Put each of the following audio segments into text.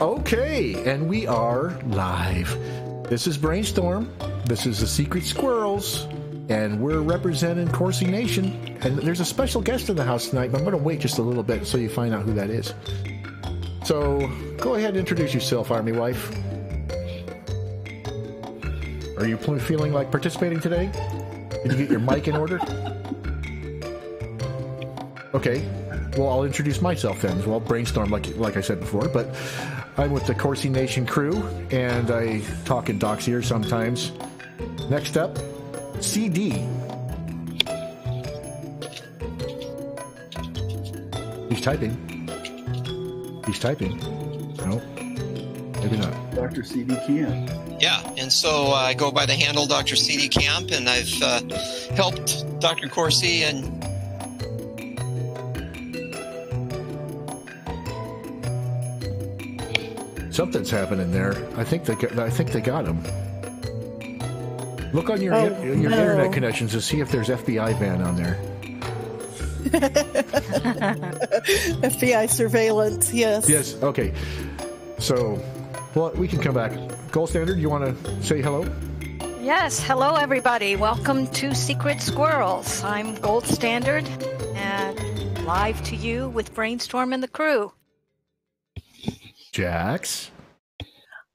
Okay, and we are live. This is Brainstorm. This is the Secret Squirrels, and we're representing Corsi Nation. And there's a special guest in the house tonight, but I'm going to wait just a little bit so you find out who that is. So, go ahead and introduce yourself, Army Wife. Are you feeling like participating today? Did you get your mic in order? Okay. Well, I'll introduce myself then as well. Brainstorm, like I said before, but I'm with the Corsi Nation crew, and I talk in Doc's ear sometimes. Next up, CD. He's typing. No, maybe not. Dr. CD Camp. Yeah, and so I go by the handle Dr. CD Camp, and I've helped Dr. Corsi and something's happening there. I think they got him. Look on your internet connections to see if there's FBI van on there. FBI surveillance, yes. Yes, okay. So, well, we can come back. Gold Standard, you want to say hello? Yes, hello everybody. Welcome to Secret Squirrels. I'm Gold Standard and live to you with Brainstorm and the crew. Jax.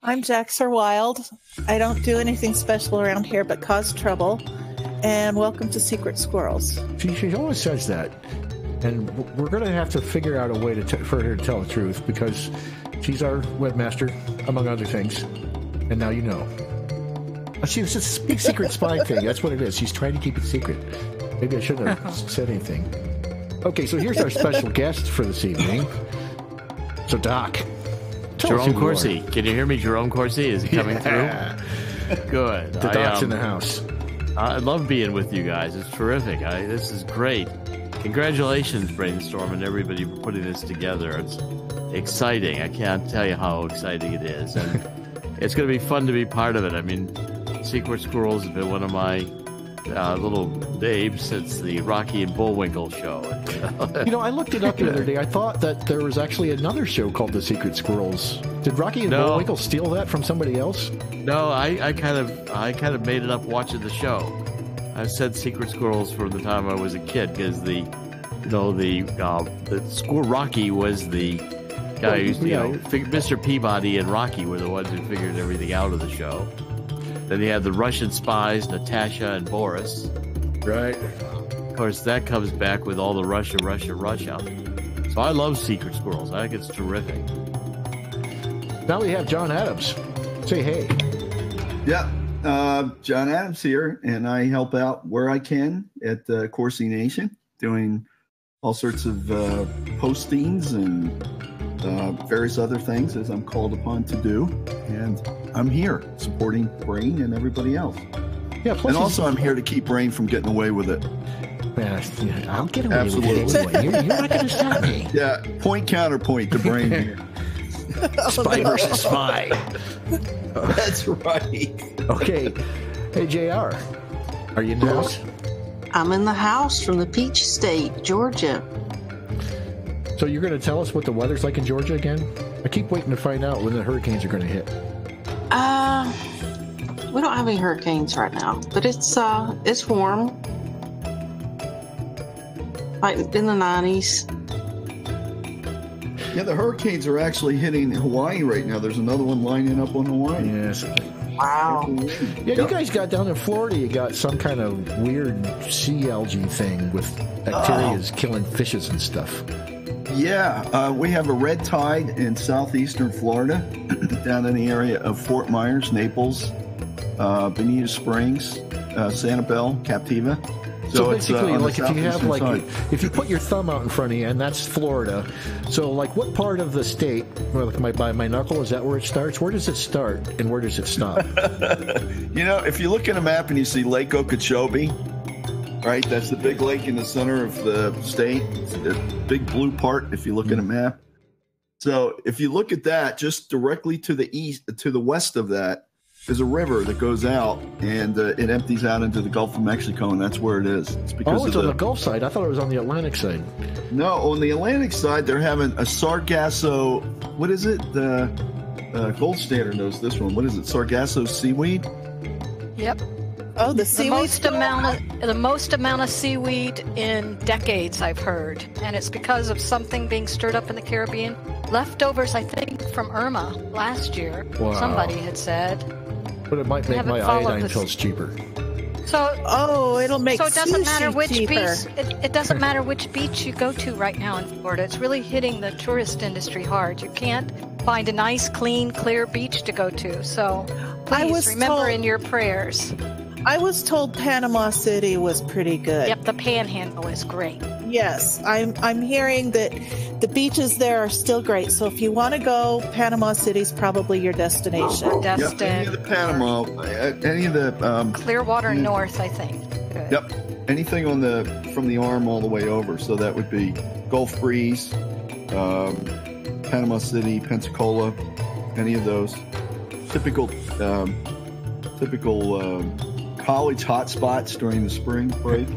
I'm Jax or Wild. I don't do anything special around here but cause trouble. And welcome to Secret Squirrels. She always says that. And we're going to have to figure out a way for her to tell the truth, because she's our webmaster, among other things. And now you know. She was just a big secret spy thing. That's what it is. She's trying to keep it secret. Maybe I shouldn't have said anything. Okay, so here's our special guest for this evening. So, Doc. Jerome Corsi. Can you hear me, Jerome Corsi? Is he coming through? Good. The Doc's in the house. I love being with you guys. It's terrific. This is great. Congratulations, Brainstorm, and everybody for putting this together. It's exciting. I can't tell you how exciting it is. And it's going to be fun to be part of it. I mean, Secret Squirrels has been one of my little names since the Rocky and Bullwinkle show. I looked it up the other day. I thought that there was actually another show called The Secret Squirrels. Did Rocky and Bullwinkle steal that from somebody else? No, I kind of made it up watching the show. I said Secret Squirrels from the time I was a kid, because the Squirrel Rocky was the guy who's Mr. Peabody and Rocky were the ones who figured everything out of the show. Then they had the Russian spies, Natasha and Boris. Right. Of course, that comes back with all the Russia. So I love Secret Squirrels. I think it's terrific. Now we have John Adams. Say hey. Yeah, John Adams here, and I help out where I can at Corsi Nation, doing all sorts of postings and various other things as I'm called upon to do. And I'm here supporting Brain and everybody else. Yeah, and also I'm here to keep Brain from getting away with it. Man, I'll get away with it anyway. You're not going to stop me. Yeah, point counterpoint to Brain here. Spy versus spy. That's right. Okay. Hey, JR. Are you in the house? I'm in the house from the Peach State, Georgia. So you're going to tell us what the weather's like in Georgia again? I keep waiting to find out when the hurricanes are going to hit. We don't have any hurricanes right now, but it's warm. Like in the 90s. Yeah, the hurricanes are actually hitting Hawaii right now. There's another one lining up on Hawaii. Yes. Wow. Yeah, you guys got down in Florida, you got some kind of weird sea algae thing with bacteria killing fishes and stuff. Yeah, we have a red tide in southeastern Florida, down in the area of Fort Myers, Naples, Bonita Springs, Sanibel, Captiva. So basically, like if you have if you put your thumb out in front of you, and that's Florida. So like, what part of the state? By my knuckle, is that where it starts? Where does it start, and where does it stop? If you look at a map and you see Lake Okeechobee, right? That's the big lake in the center of the state. It's the big blue part. If you look at a map, so if you look at that, just directly to the east, to the west of that, there's a river that goes out and it empties out into the Gulf of Mexico, and that's where it is. It's because it's on the Gulf side. I thought it was on the Atlantic side. No, on the Atlantic side, they're having a Sargasso. What is it? The Gold Standard knows this one. What is it? Sargasso seaweed. Yep. Oh, the seaweed. The most amount of seaweed in decades, I've heard, and it's because of something being stirred up in the Caribbean. Leftovers, I think, from Irma last year. Wow. Somebody had said. But it might make my iodine pills cheaper. So, it'll make so it doesn't matter which cheaper. beach. It doesn't matter which beach you go to right now in Florida. It's really hitting the tourist industry hard. You can't find a nice, clean, clear beach to go to. So please remember in your prayers. I was told Panama City was pretty good. Yep, the Panhandle is great. Yes, I'm hearing that the beaches there are still great. So if you want to go, Panama City's probably your destination. Yep, any of the Panama, any of the Clearwater North, I think. Good. Yep, anything from the arm all the way over. So that would be Gulf Breeze, Panama City, Pensacola, any of those typical college hotspots during the spring break.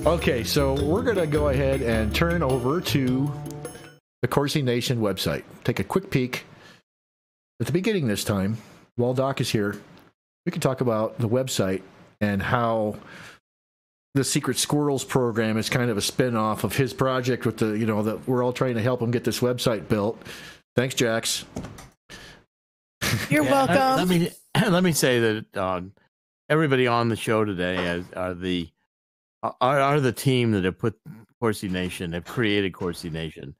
Okay, so we're going to go ahead and turn over to the Corsi Nation website. Take a quick peek. At the beginning this time, while Doc is here, we can talk about the website and how the Secret Squirrels program is kind of a spin-off of his project with the, that we're all trying to help him get this website built. Thanks, Jax. You're welcome. Let me say that everybody on the show today are the team that have put Corsi Nation, have created Corsi Nation.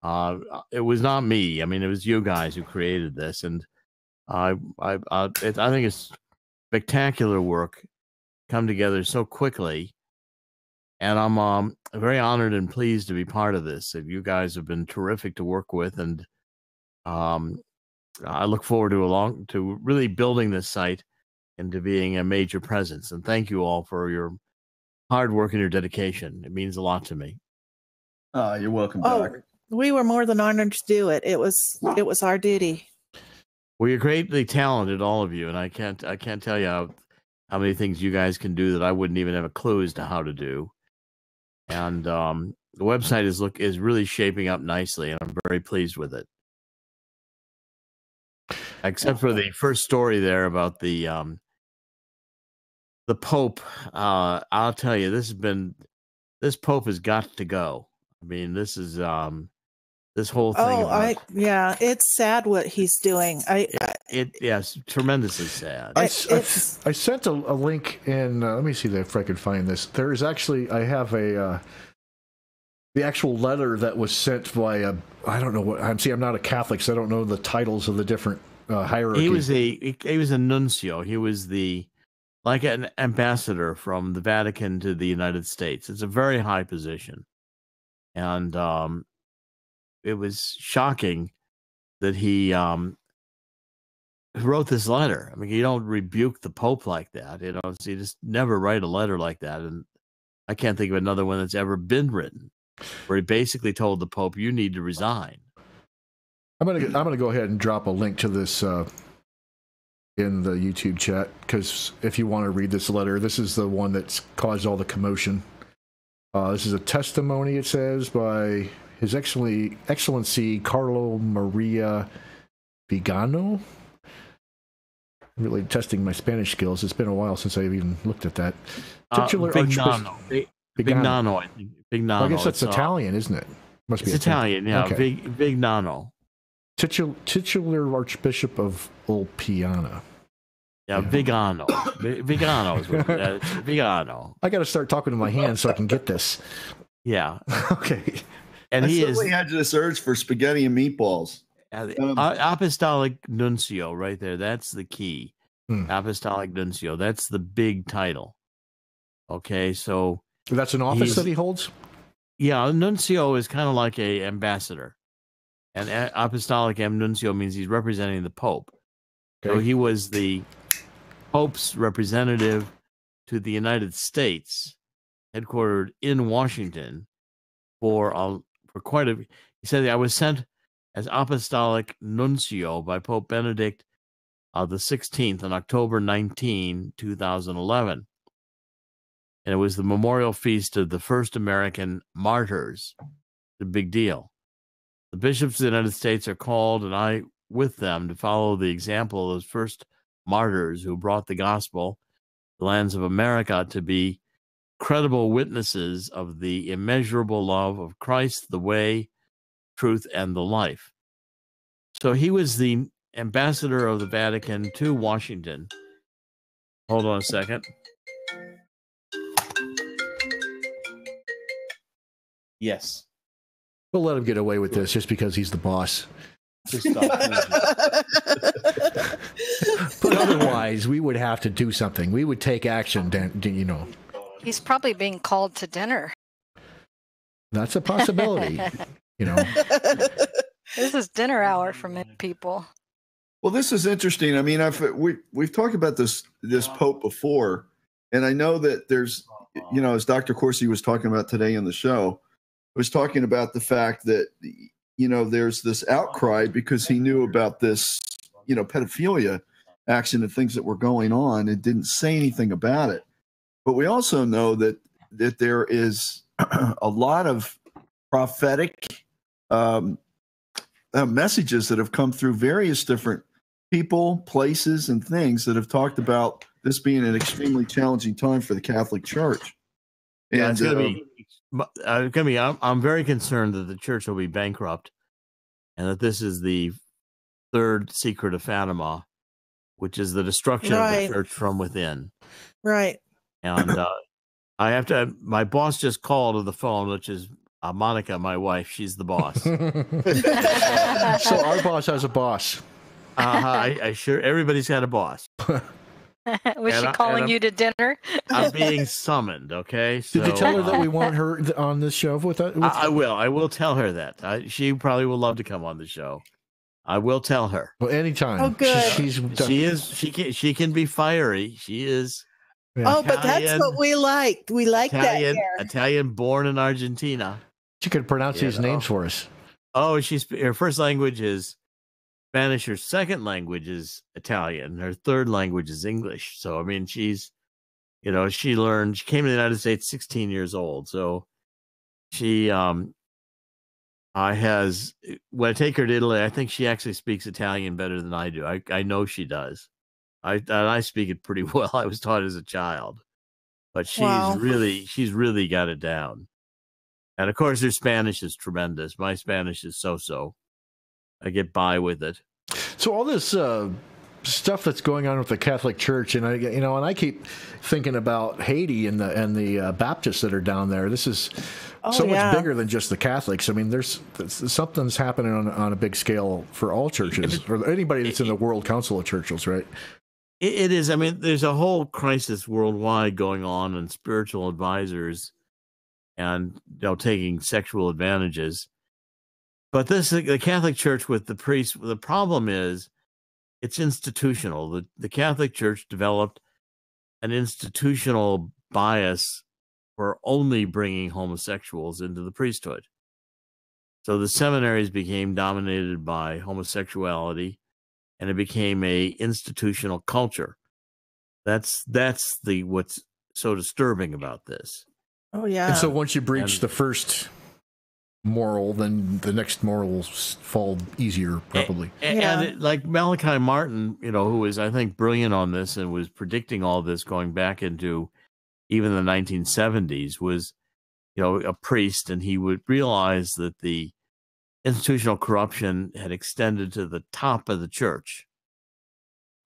It was not me. I mean, it was you guys who created this, and I think it's spectacular work come together so quickly, and I'm very honored and pleased to be part of this. You guys have been terrific to work with, and I look forward to really building this site into being a major presence. And thank you all for your hard work and your dedication. It means a lot to me. You're welcome, Doc. We were more than honored to do it. It was our duty. Well, you're greatly talented, all of you, and I can't tell you how many things you guys can do that I wouldn't even have a clue as to how to do. And the website is really shaping up nicely, and I'm very pleased with it. Except for the first story there about the Pope. I'll tell you, this Pope has got to go. I mean, this is this whole thing. It's sad what he's doing. Yes, tremendously sad. I sent a link in. Let me see if I can find this. There is actually, I have the actual letter that was sent by I don't know what. I'm not a Catholic, so I don't know the titles of the different hierarchy. He was a nuncio. He was like an ambassador from the Vatican to the United States. It's a very high position, and it was shocking that he wrote this letter. I mean, you don't rebuke the Pope like that, So you just never write a letter like that. And I can't think of another one that's ever been written, where he basically told the Pope, "You need to resign." I'm gonna go ahead and drop a link to this in the YouTube chat, because if you want to read this letter, this is the one that's caused all the commotion. This is a testimony, it says, by His Excellency Carlo Maria Vigano. I'm really testing my Spanish skills. It's been a while since I've even looked at that. Titular Vignano. Vignano, I think. Vignano. Well, I guess that's Italian, isn't it? Must be Italian, yeah. Okay. Vignano. Titular Archbishop of Ulpiana. Yeah, Vigano. Vigano is what it is. Vigano. I got to start talking to my hands so I can get this. Yeah. Okay. And he had this urge for spaghetti and meatballs. Apostolic Nuncio, right there. That's the key. Apostolic Nuncio. That's the big title. Okay, so that's an office that he holds? Yeah, Nuncio is kind of like a ambassador. And Apostolic Nuncio means he's representing the Pope. Okay. So he was the Pope's representative to the United States, headquartered in Washington, for quite a. He said, "I was sent as Apostolic Nuncio by Pope Benedict the 16th on October 19, 2011. And it was the memorial feast of the first American martyrs. The big deal. The bishops of the United States are called, and I with them, to follow the example of those first martyrs who brought the gospel to the lands of America, to be credible witnesses of the immeasurable love of Christ, the way, truth, and the life. So he was the ambassador of the Vatican to Washington. Hold on a second. Yes. We'll let him get away with this just because he's the boss. Just stop. But otherwise, we would have to do something. We would take action, you know. He's probably being called to dinner. That's a possibility, you know. This is dinner hour for many people. Well, this is interesting. I mean, we've talked about this Pope before, and I know that there's, you know, as Dr. Corsi was talking about today in the show, was talking about the fact that, you know, there's this outcry because he knew about this, you know, pedophilia action and things that were going on and didn't say anything about it. But we also know that there is a lot of prophetic messages that have come through various different people, places, and things that have talked about this being an extremely challenging time for the Catholic Church. And yeah, it's going to be. I'm very concerned that the church will be bankrupt, and that this is the third secret of Fatima, which is the destruction of the church from within. Right. And I have to. My boss just called on the phone, which is Monica, my wife. She's the boss. So our boss has a boss. I sure everybody's got a boss. Was she calling you to dinner? I'm being summoned. Okay. So, did you tell her that we want her on this show with us? I will. I will tell her that. She probably will love to come on the show. I will tell her. Well, anytime. Oh, good. She can be fiery. She is. Yeah. Oh, but that's what we liked. We like that. Italian, born in Argentina. She could pronounce these names for us. Oh, her first language is Spanish. Her second language is Italian. Her third language is English. So, I mean, she's, you know, she came to the United States 16 years old. So she, when I take her to Italy, I think she actually speaks Italian better than I do. I know she does. I speak it pretty well. I was taught as a child, but she's really got it down. And of course, her Spanish is tremendous. My Spanish is so. I get by with it. So all this stuff that's going on with the Catholic Church, and I keep thinking about Haiti and the Baptists that are down there. This is much bigger than just the Catholics. I mean, something's happening on a big scale for all churches, or anybody that's in the World Council of Churches, right? It is. I mean, there's a whole crisis worldwide going on, and spiritual advisors, and taking sexual advantages. But the Catholic Church with the priests, the problem is it's institutional. The Catholic Church developed an institutional bias for only bringing homosexuals into the priesthood. So the seminaries became dominated by homosexuality, and it became a institutional culture. That's what's so disturbing about this. Oh yeah. And so once you breach the first moral, then the next morals fall easier, probably. And like Malachi Martin, who is, I think, brilliant on this and was predicting all this going back into even the 1970s, was, a priest, and he would realize that the institutional corruption had extended to the top of the church,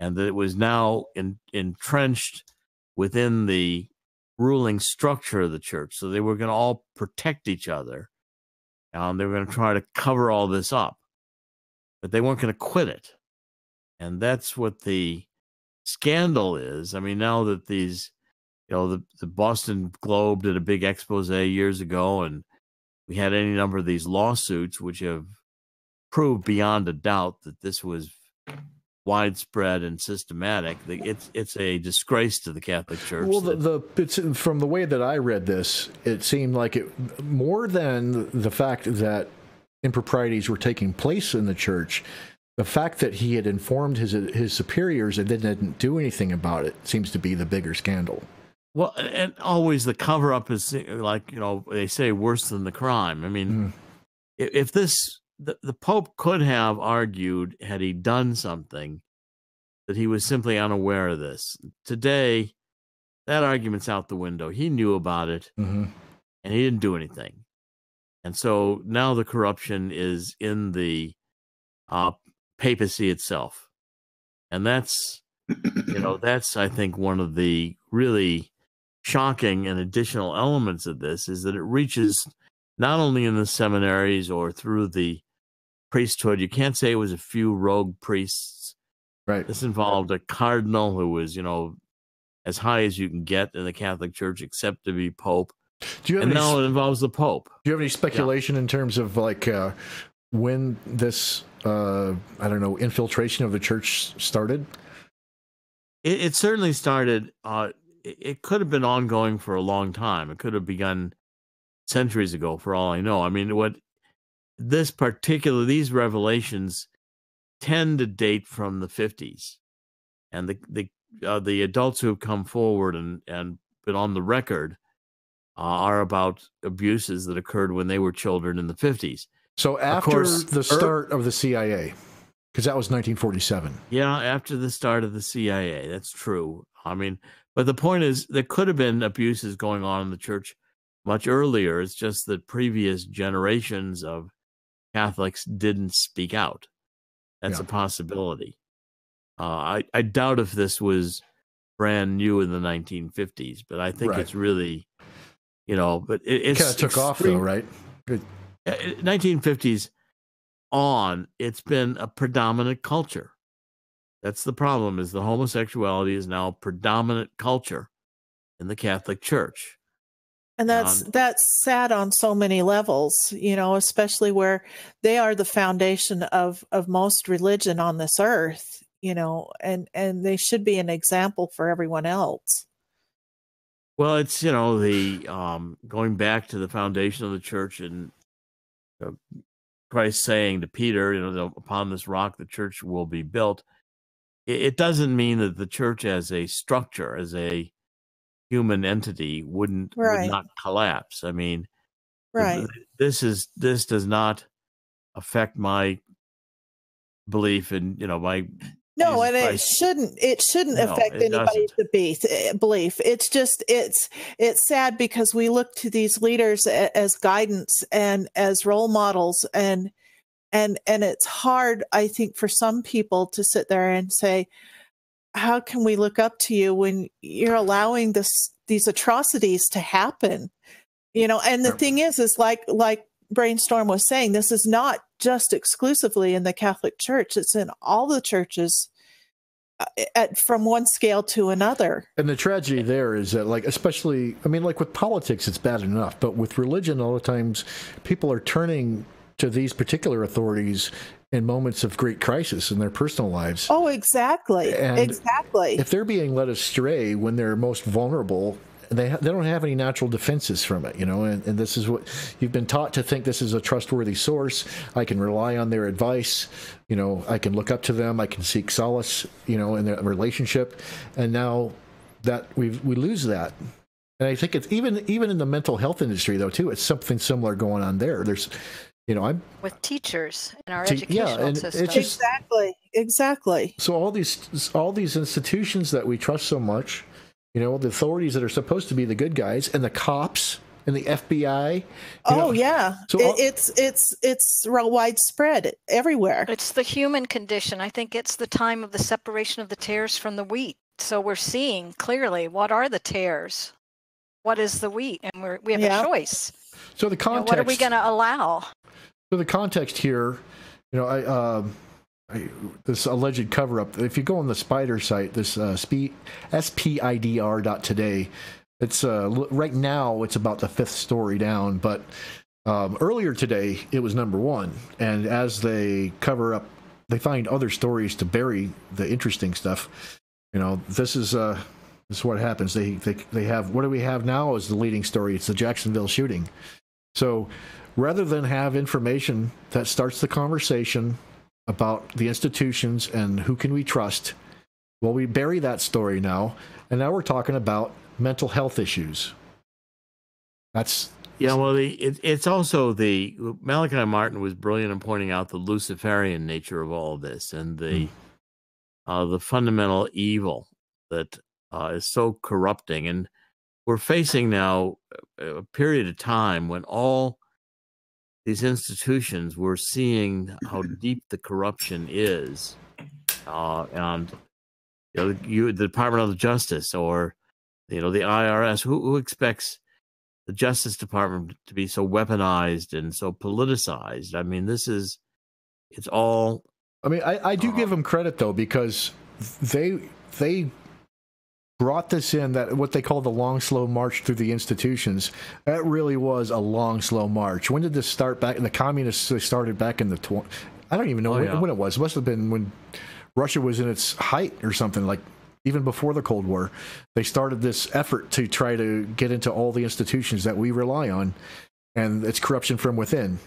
and that it was now entrenched within the ruling structure of the church. So they were going to all protect each other. They were going to try to cover all this up, but they weren't going to quit it. And that's what the scandal is. I mean, now that these, the Boston Globe did a big expose years ago, and we had any number of these lawsuits which have proved beyond a doubt that this was widespread and systematic. It's a disgrace to the Catholic Church. Well, it's from the way that I read this, it seemed like it more than the fact that improprieties were taking place in the church. The fact that he had informed his superiors and didn't do anything about it seems to be the bigger scandal. Well, and always the cover-up is like, they say worse than the crime. I mean, if the Pope could have argued, had he done something, that he was simply unaware of this. Today, that argument's out the window. He knew about it, and he didn't do anything. And so now the corruption is in the papacy itself. And that's, that's, I think, one of the really shocking and additional elements of this, is that it reaches not only in the seminaries or through the priesthood. You can't say it was a few rogue priests. Right. This involved a cardinal who was, as high as you can get in the Catholic Church, except to be Pope. Now it involves the Pope. Do you have any speculation in terms of when this, infiltration of the church started? It certainly started. It could have been ongoing for a long time. It could have begun centuries ago, for all I know. I mean, these revelations tend to date from the 50s, and the adults who have come forward and been on the record are about abuses that occurred when they were children in the 50s. So after the start of the CIA, because that was 1947. Yeah, after the start of the CIA, that's true. I mean, but the point is, there could have been abuses going on in the church much earlier. It's just that previous generations of Catholics didn't speak out. That's a possibility. I doubt if this was brand new in the 1950s, but I think it's really, but it kind of took off though, right? Good. 1950s on, it's been a predominant culture. That's the problem, is the homosexuality is now a predominant culture in the Catholic Church. And that's sad on so many levels, especially where they are the foundation of most religion on this earth, and they should be an example for everyone else. Well, it's, the going back to the foundation of the church, and Christ saying to Peter, upon this rock the church will be built. It doesn't mean that the church as a structure, as a human entity, would not collapse. I mean, this does not affect my belief in my Jesus Christ. It shouldn't affect anybody's belief. It's just it's sad because we look to these leaders as guidance and as role models, and it's hard, I think, for some people to sit there and say, how can we look up to you when you're allowing these atrocities to happen? And the thing is like Brainstorm was saying, this is not just exclusively in the Catholic Church. It's in all the churches, from one scale to another. And the tragedy there is that, especially, with politics, it's bad enough, but with religion, all the times people are turning to these particular authorities in moments of great crisis in their personal lives. Oh, exactly. Exactly. If they're being led astray when they're most vulnerable, they don't have any natural defenses from it, and this is what you've been taught to think. This is a trustworthy source. I can rely on their advice. I can look up to them. I can seek solace, in their relationship. And now that we lose that. And I think it's even in the mental health industry, though, too, it's something similar going on there. There's, with teachers in our educational system. Exactly. So all these institutions that we trust so much, the authorities that are supposed to be the good guys, and the cops and the FBI. So it's real widespread everywhere. It's the human condition. I think it's the time of the separation of the tares from the wheat. So we're seeing clearly what are the tares, what is the wheat, and we have a choice. So the context. What are we going to allow? So the context here, this alleged cover-up, if you go on the Spider site, this spidr.today, it's right now it's about the 5th story down, but earlier today it was number 1, and as they cover up, they find other stories to bury the interesting stuff. This is what happens. They have, what do we have now as the leading story? It's the Jacksonville shooting. So rather than have information that starts the conversation about the institutions and who can we trust. Well, we bury that story now, and now we're talking about mental health issues. That's well, it's also the Malachi Martin was brilliant in pointing out the Luciferian nature of all of this and the fundamental evil that is so corrupting. And we're facing now a period of time when all these institutions, we're seeing how deep the corruption is, and the Department of Justice or the IRS. Who expects the Justice Department to be so weaponized and so politicized? I mean, it's all. I mean, I do give them credit though, because they brought this in, that what they call the long, slow march through the institutions. That really was a long, slow march. When did this start back? The communists started back in the I don't even know when it was. It must have been when Russia was in its height or something, like even before the Cold War. They started this effort to try to get into all the institutions that we rely on, and it's corruption from within.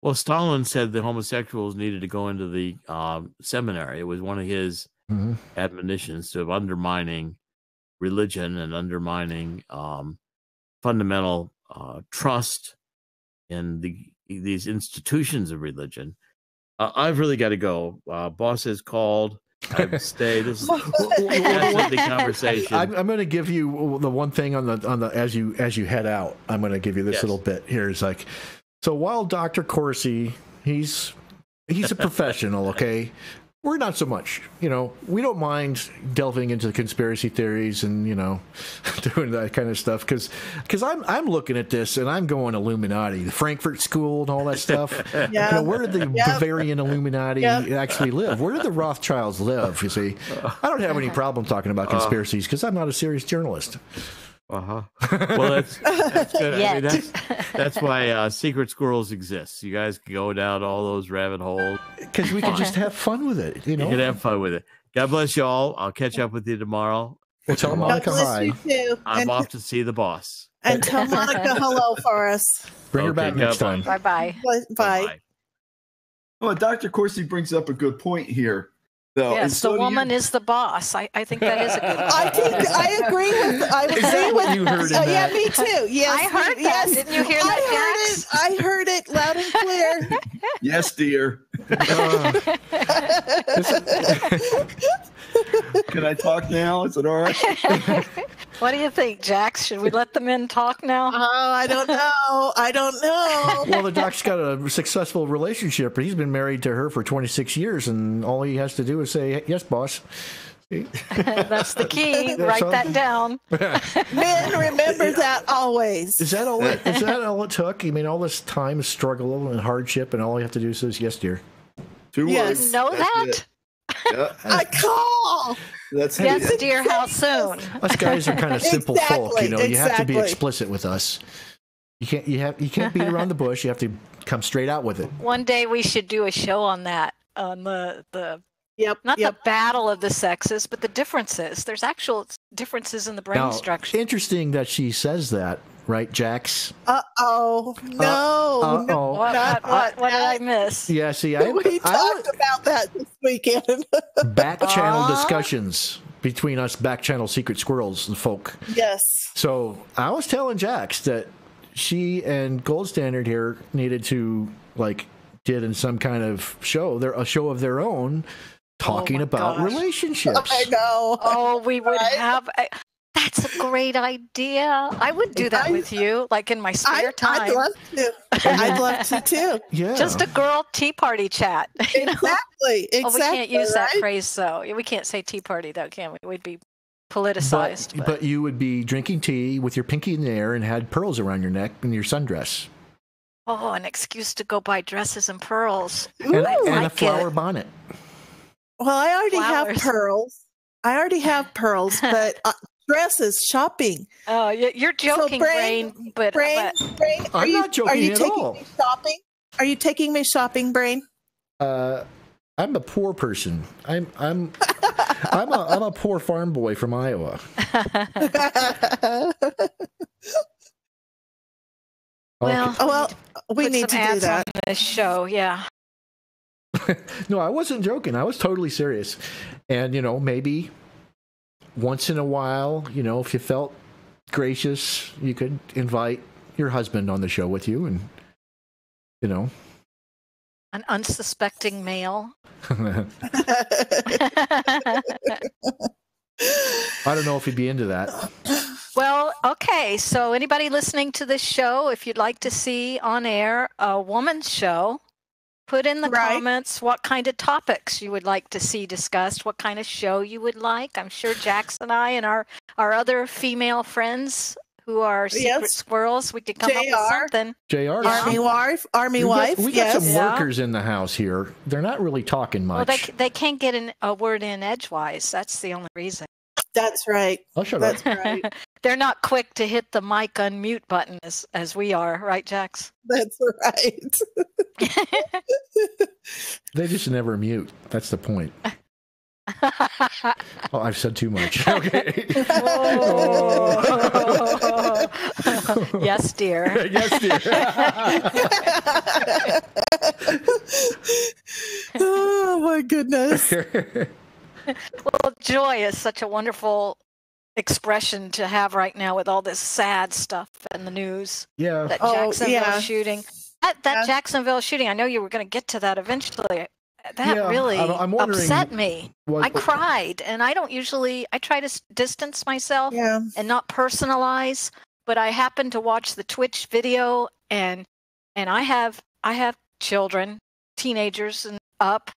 Well, Stalin said that homosexuals needed to go into the seminary. It was one of his admonitions to undermining religion and undermining fundamental trust in these institutions of religion. I've really got to go. Boss has called. I have to stay. This is the conversation. I'm going to give you the one thing on the as you head out. I'm going to give you this little bit here. It's like, so while Dr. Corsi, he's a professional, okay? We're not so much, we don't mind delving into conspiracy theories and, doing that kind of stuff. Because I'm looking at this and I'm going Illuminati, the Frankfurt School and all that stuff. Yeah. Where did the Bavarian Illuminati actually live? Where did the Rothschilds live? You see, I don't have any problem talking about conspiracies because I'm not a serious journalist. Well, that's good. I mean, that's why Secret Squirrels exists. You guys can go down all those rabbit holes because we can just have fun with it. You can have fun with it. God bless you all. I'll catch up with you tomorrow. Well, tell Monica hi. I'm off to see the boss. And tell Monica hello for us. Bring her back next time. Bye. Bye. Well, Dr. Corsi brings up a good point here. So, yes, the woman is the boss. I think that is a good point. I agree with you heard in yeah, me too. Yes, I heard that. Yes. Didn't you hear that, Jax? I heard it loud and clear. Yes, dear. Can I talk now? Is it all right? What do you think, Jax? Should we let the men talk now? Oh, I don't know. Well, the doc's got a successful relationship. He's been married to her for 26 years, and all he has to do is say, yes, boss. That's the key. Write that down. Men, remember that always. Is that all it took? You mean all this time, struggle, and hardship, and all you have to do is say, yes, dear? 2 words. You know that? Yeah. I call. That's yes, dear. How soon? Us guys are kind of simple folk, You have to be explicit with us. You can't beat around the bush. You have to come straight out with it. One day we should do a show on that, on the the battle of the sexes, but the differences. There's actual differences in the brain structure. Interesting that she says that, right, Jax? No. What did I miss? Yeah, see, we talked about that this weekend. Back channel discussions between us back channel secret squirrels and folk. Yes. So I was telling Jax that she and Gold Standard here needed to did in some kind of show, a show of their own, talking about relationships. I know. Oh, we would have. That's a great idea. I would do that with you, in my spare time. I'd love to. I'd love to too. Yeah. Just a girl tea party chat. Exactly. Oh, we can't use that phrase, though. We can't say tea party, though, can we? We'd be politicized. But you would be drinking tea with your pinky in the air and had pearls around your neck and your sundress. Oh, an excuse to go buy dresses and pearls. And a flower bonnet. Well, I already have pearls. But dresses, shopping. Oh, you're joking, Brain. But I'm not joking at all. Me shopping? Are you taking me shopping, Brain? I'm a poor person. I'm a poor farm boy from Iowa. Well, we need to do that on this show. Yeah. No, I wasn't joking. I was totally serious. And, you know, maybe once in a while, you know, if you felt gracious, you could invite your husband on the show with you and, you know. An unsuspecting male. I don't know if he'd be into that. Well, okay. So anybody listening to this show, if you'd like to see on air a woman's show, put in the comments what kind of topics you would like to see discussed, what kind of show you would like. I'm sure Jax and I and our other female friends who are secret squirrels, we could come up with something. JR. Army wife. We got some workers in the house here. They're not really talking much. Well, they can't get a word in edgewise. That's the only reason. That's right. Oh, shut up. That's right. They're not quick to hit the mic unmute button as we are, right, Jax? That's right. They just never mute. That's the point. Oh, I've said too much. Okay. Yes, dear. Yes, dear. Oh, my goodness. Well, joy is such a wonderful expression to have right now with all this sad stuff in the news. Yeah. That Jacksonville shooting. That Jacksonville shooting, I know you were going to get to that eventually. That really upset me. I cried, and I try to distance myself and not personalize, but I happened to watch the Twitch video, and I have children, teenagers and up,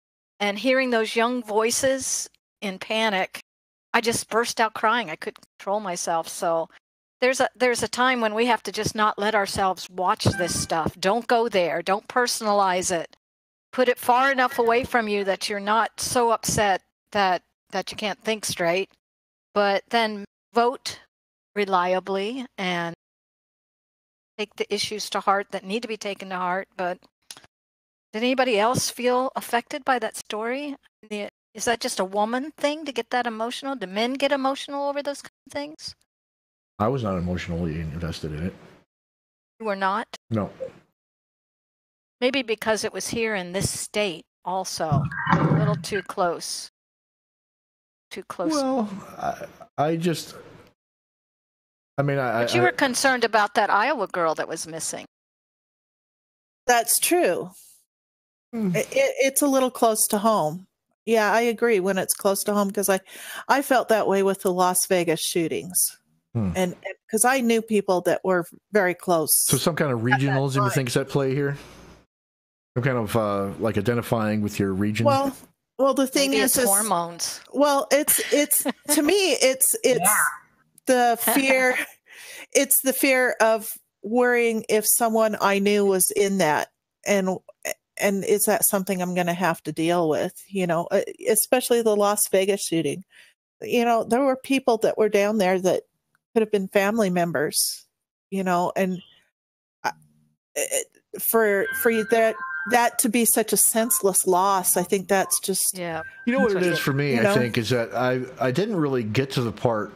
and hearing those young voices in panic, I just burst out crying. I couldn't control myself. So there's a time when we have to just not let ourselves watch this stuff. Don't go there. Don't personalize it. Put it far enough away from you that you're not so upset that you can't think straight. But then vote reliably and take the issues to heart that need to be taken to heart. But did anybody else feel affected by that story? Is that just a woman thing to get that emotional? Do men get emotional over those kind of things? I was not emotionally invested in it. You were not? No. Maybe because it was here in this state also. A little too close. Too close. Well, But you were concerned about that Iowa girl that was missing. That's true. It's a little close to home. Yeah, I agree when it's close to home, because I felt that way with the Las Vegas shootings. And because I knew people that were very close. So some kind of regionalism you think is at play here? Some kind of like identifying with your region? Well, the thing is hormones. Well, it's to me it's the fear. It's the fear of worrying if someone I knew was in that, and is that something I'm going to have to deal with? You know, especially the Las Vegas shooting. You know, there were people that were down there that could have been family members. You know, and for that to be such a senseless loss, I think that's just You know what it is for me, I think, is that I didn't really get to the part.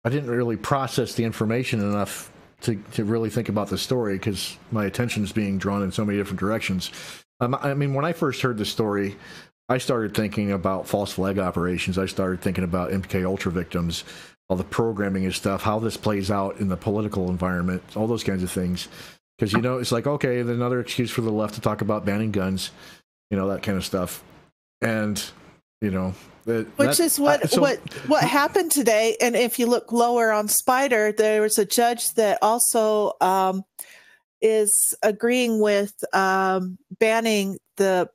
I didn't really process the information enough to really think about the story, because my attention is being drawn in so many different directions. I mean, when I first heard the story, I started thinking about false flag operations. I started thinking about MK Ultra victims, all the programming and stuff, how this plays out in the political environment, all those kinds of things. Because, you know, it's like, okay, another excuse for the left to talk about banning guns, you know, that kind of stuff. And, you know, which is what happened today. And if you look lower on Spider, there was a judge that also is agreeing with banning the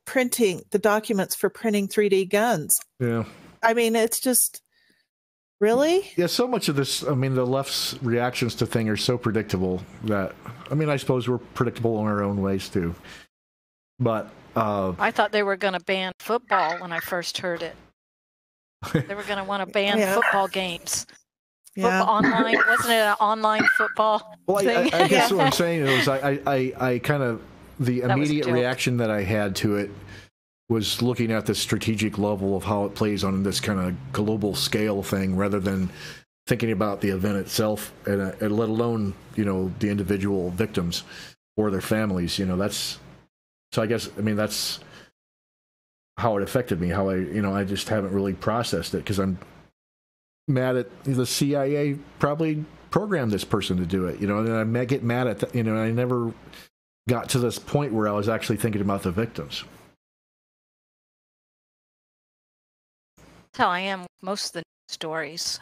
documents for printing 3D guns. Yeah. I mean, it's just really. Yeah. So much of this, I mean, the left's reactions to things are so predictable that, I mean, I suppose we're predictable in our own ways too. But I thought they were going to ban football when I first heard it. They were going to want to ban football games. Football online, wasn't it an online football thing? I guess what I'm saying is I kind of, the immediate reaction that I had to it was looking at the strategic level of how it plays on this kind of global scale thing, rather than thinking about the event itself, and let alone, you know, the individual victims or their families. You know, that's, so I guess, I mean, that's how it affected me, how I just haven't really processed it because I'm mad at the CIA probably programmed this person to do it, and I get mad at that, I never got to this point where I was actually thinking about the victims. That's how I am with most of the stories.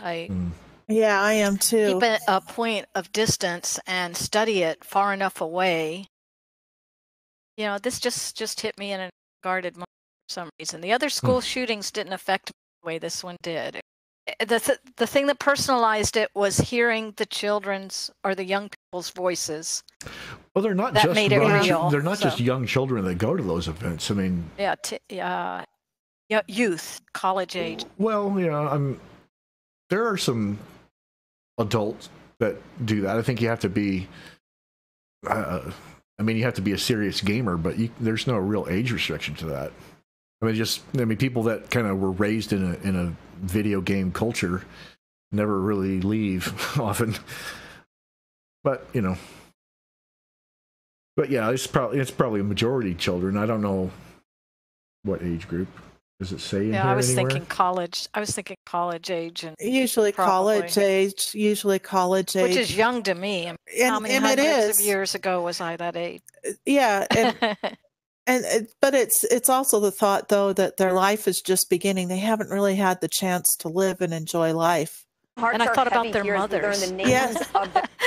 Yeah, I am too. Keep a point of distance and study it far enough away. This just hit me in a guarded moment for some reason. The other school shootings didn't affect me the way this one did. The thing that personalized it was hearing the children's or the young people's voices. Well, they're not just made it real. They're not just young children that go to those events. I mean, youth, college age. Well, there are some adults that do that. I think you have to be. You have to be a serious gamer, but there's no real age restriction to that. People that kind of were raised in a video game culture never really leave often. But it's probably a majority children. I don't know what age group. Does it say in here I was anywhere? thinking college. I was thinking college age, and usually college age. Which is young to me. How many hundreds of years ago was I that age? Yeah, but it's also the thought though that their life is just beginning. They haven't really had the chance to live and enjoy life. And I thought about their mothers. Yes.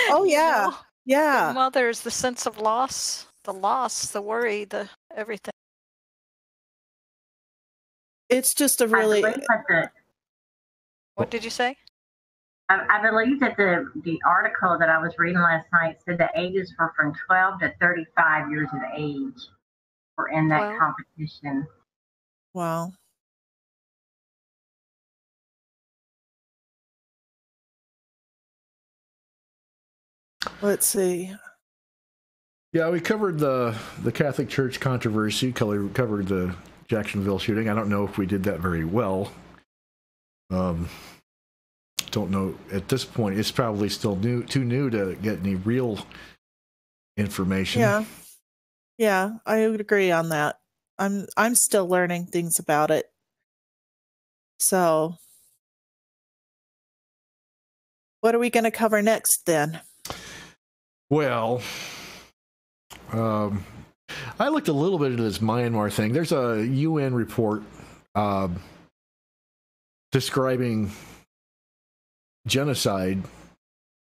Oh yeah, yeah. Their mothers, the sense of loss, the worry, the everything. It's just a really. What did you say? I believe that the article that I was reading last night said the ages were from 12 to 35 years of age were in that competition. Wow. Let's see. Yeah, we covered the Catholic Church controversy, covered the Jacksonville shooting. I don't know if we did that very well. Don't know at this point. It's probably still too new to get any real information. Yeah, I would agree on that. I'm still learning things about it. So, what are we going to cover next then? Well, I looked a little bit into this Myanmar thing. There's a UN report describing genocide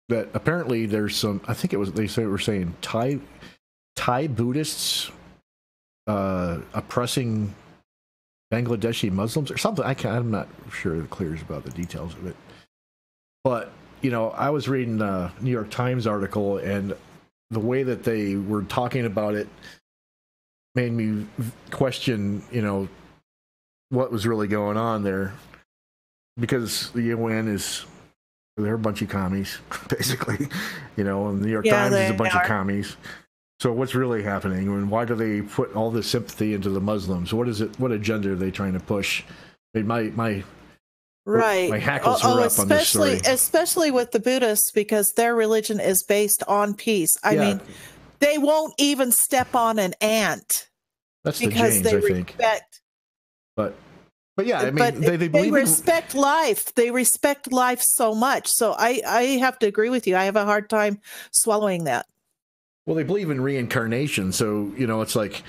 that apparently there's some, I think they were saying Thai Buddhists oppressing Bangladeshi Muslims or something. I'm not sure it clears about the details of it. But, I was reading the New York Times article, and the way that they were talking about it made me question, what was really going on there. Because the UN they're a bunch of commies, basically. And the New York Times is a bunch of commies. So what's really happening? And why do they put all this sympathy into the Muslims? What is it? What agenda are they trying to push? My hackles are up on this story. Especially with the Buddhists, because their religion is based on peace. I mean, they won't even step on an ant. That's the Jains, I think. But yeah, I mean, they respect life. They respect life so much. So I have to agree with you. I have a hard time swallowing that. Well, they believe in reincarnation. So, it's like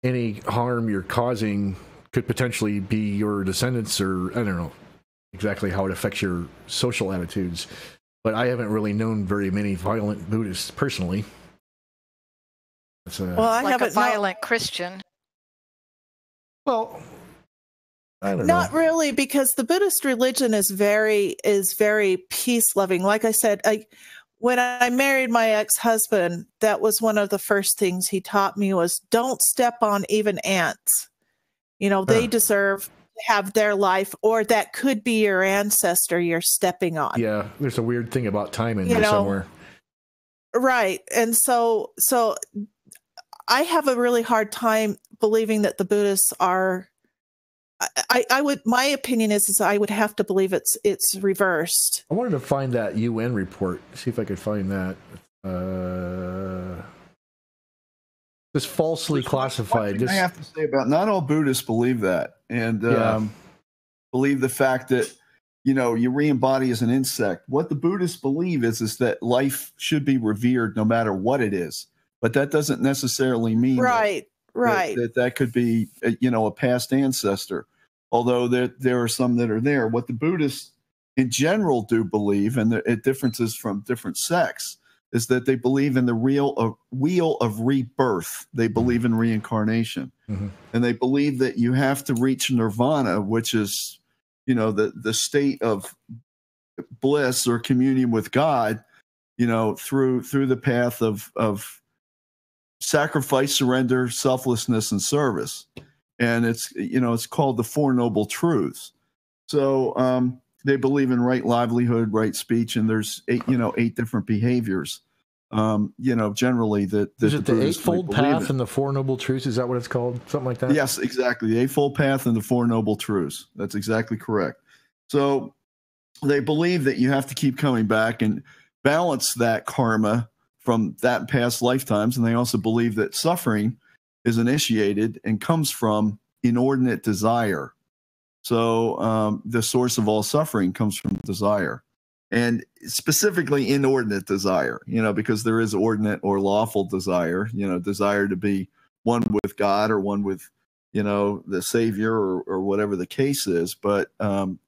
any harm you're causing could potentially be your descendants, or I don't know exactly how it affects your social attitudes. But I haven't really known very many violent Buddhists personally. I haven't a violent Christian. Well, I don't know. Not really, because the Buddhist religion is very peace loving. Like I said, when I married my ex-husband, that was one of the first things he taught me was don't step on even ants. They deserve to have their life, or that could be your ancestor you're stepping on. Yeah, there's a weird thing about time in there somewhere. Right. And so I have a really hard time believing that the Buddhists are my opinion is I would have to believe it's reversed. I wanted to find that UN report, see if I could find that. This falsely classified. I have to say about not all Buddhists believe that, and believe the fact that you re-embody as an insect. What the Buddhists believe is that life should be revered no matter what it is, but that doesn't necessarily mean that could be a past ancestor. Although there are some that are there. What the Buddhists in general do believe, and it differences from different sects, is that they believe in the wheel of rebirth. They believe in reincarnation, and they believe that you have to reach nirvana, which is the state of bliss or communion with God, through the path of sacrifice, surrender, selflessness, and service. And it's called the Four Noble Truths. So they believe in right livelihood, right speech, and there's 8 different behaviors. Generally that is it the Eightfold Path and the Four Noble Truths? Is that what it's called? Something like that? Yes, exactly. The Eightfold Path and the Four Noble Truths. That's exactly correct. So they believe that you have to keep coming back and balance that karma from that past lifetimes, and they also believe that suffering is initiated and comes from inordinate desire. So the source of all suffering comes from desire, and specifically inordinate desire, because there is ordinate or lawful desire, desire to be one with God or one with, the Savior or whatever the case is. But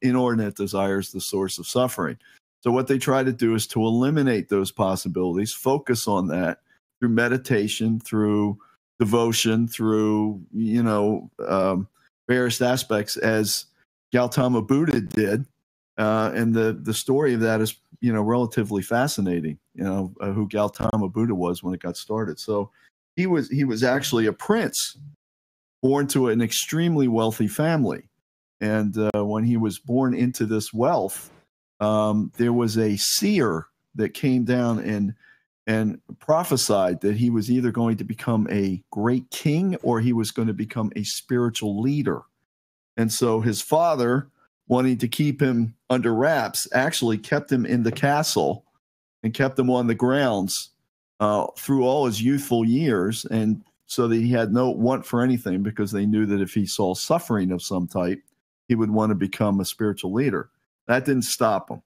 inordinate desire is the source of suffering. So what they try to do is to eliminate those possibilities, focus on that through meditation, through devotion, through various aspects, as Gautama Buddha did, and the story of that is relatively fascinating. Who Gautama Buddha was when it got started. So he was actually a prince born to an extremely wealthy family, and when he was born into this wealth, there was a seer that came down and prophesied that he was either going to become a great king or he was going to become a spiritual leader. And so his father, wanting to keep him under wraps, actually kept him in the castle and kept him on the grounds through all his youthful years, and so that he had no want for anything, because they knew that if he saw suffering of some type, he would want to become a spiritual leader. That didn't stop him.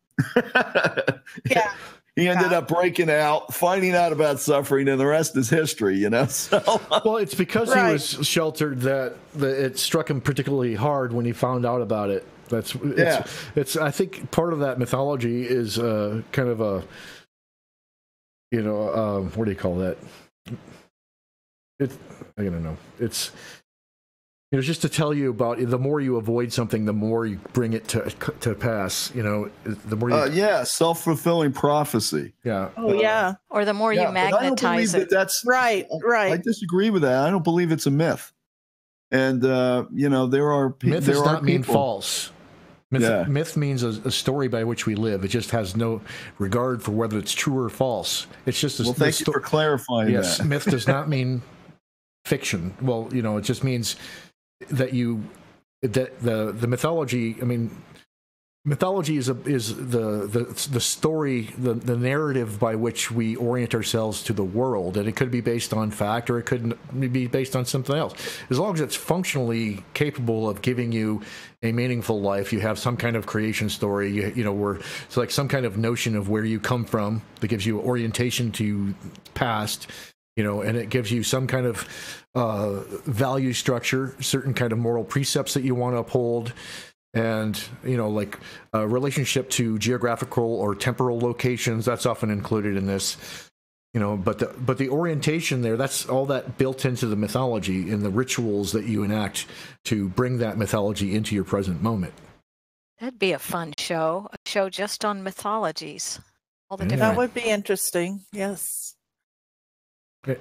Yeah. He ended up breaking out, finding out about suffering, and the rest is history, So, well, it's because he was sheltered that it struck him particularly hard when he found out about it. It's I think part of that mythology is kind of a, what do you call that? I don't know. It's just to tell you about, the more you avoid something, the more you bring it to pass. The more you self-fulfilling prophecy. Yeah. Oh yeah. Or the more you magnetize it. That's right. I disagree with that. I don't believe it's a myth. And there are myth there does are not mean false. Myth means a story by which we live. It just has no regard for whether it's true or false. It's just a thank you for clarifying that. Yes, myth does not mean fiction. Well, it just means that the mythology. I mean, mythology is the story, the narrative by which we orient ourselves to the world, and it could be based on fact or it could be based on something else. As long as it's functionally capable of giving you a meaningful life, you have some kind of creation story. It's like some kind of notion of where you come from that gives you orientation to past. And it gives you some kind of value structure, certain kind of moral precepts that you want to uphold, and like a relationship to geographical or temporal locations. That's often included in this. But the orientation there, that's all that built into the mythology and the rituals that you enact to bring that mythology into your present moment. That'd be a fun show. A show just on mythologies. All the different. That would be interesting. Yes. Okay.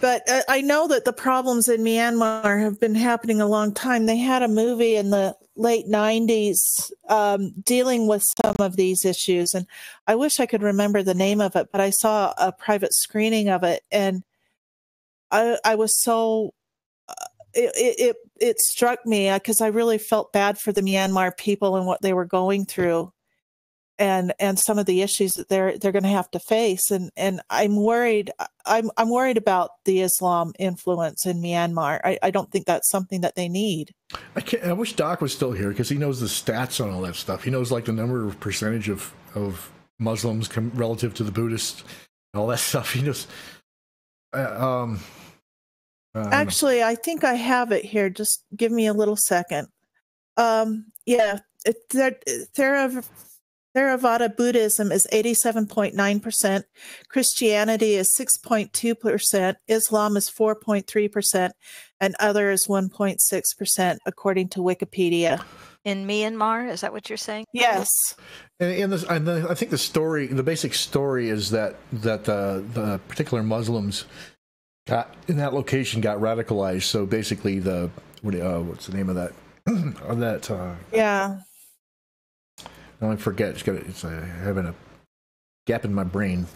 But I know that the problems in Myanmar have been happening a long time. They had a movie in the late 90s dealing with some of these issues, and I wish I could remember the name of it, but I saw a private screening of it, and I was so it struck me because I really felt bad for the Myanmar people and what they were going through. and some of the issues that they're going to have to face. And I'm worried. I'm worried about the Islam influence in Myanmar. I don't think that's something that they need. I wish Doc was still here because he knows the stats on all that stuff. He knows like the number of percentage of Muslims relative to the Buddhists, all that stuff. He knows. Actually, I think I have it here. Just give me a little second. Yeah, Theravada Buddhism is 87.9%, Christianity is 6.2%, Islam is 4.3%, and other is 1.6%, according to Wikipedia. In Myanmar, is that what you're saying? Yes. And I think the basic story is that the particular Muslims in that location got radicalized. So basically, what's the name of that? Yeah. No, I forget. It's having a gap in my brain.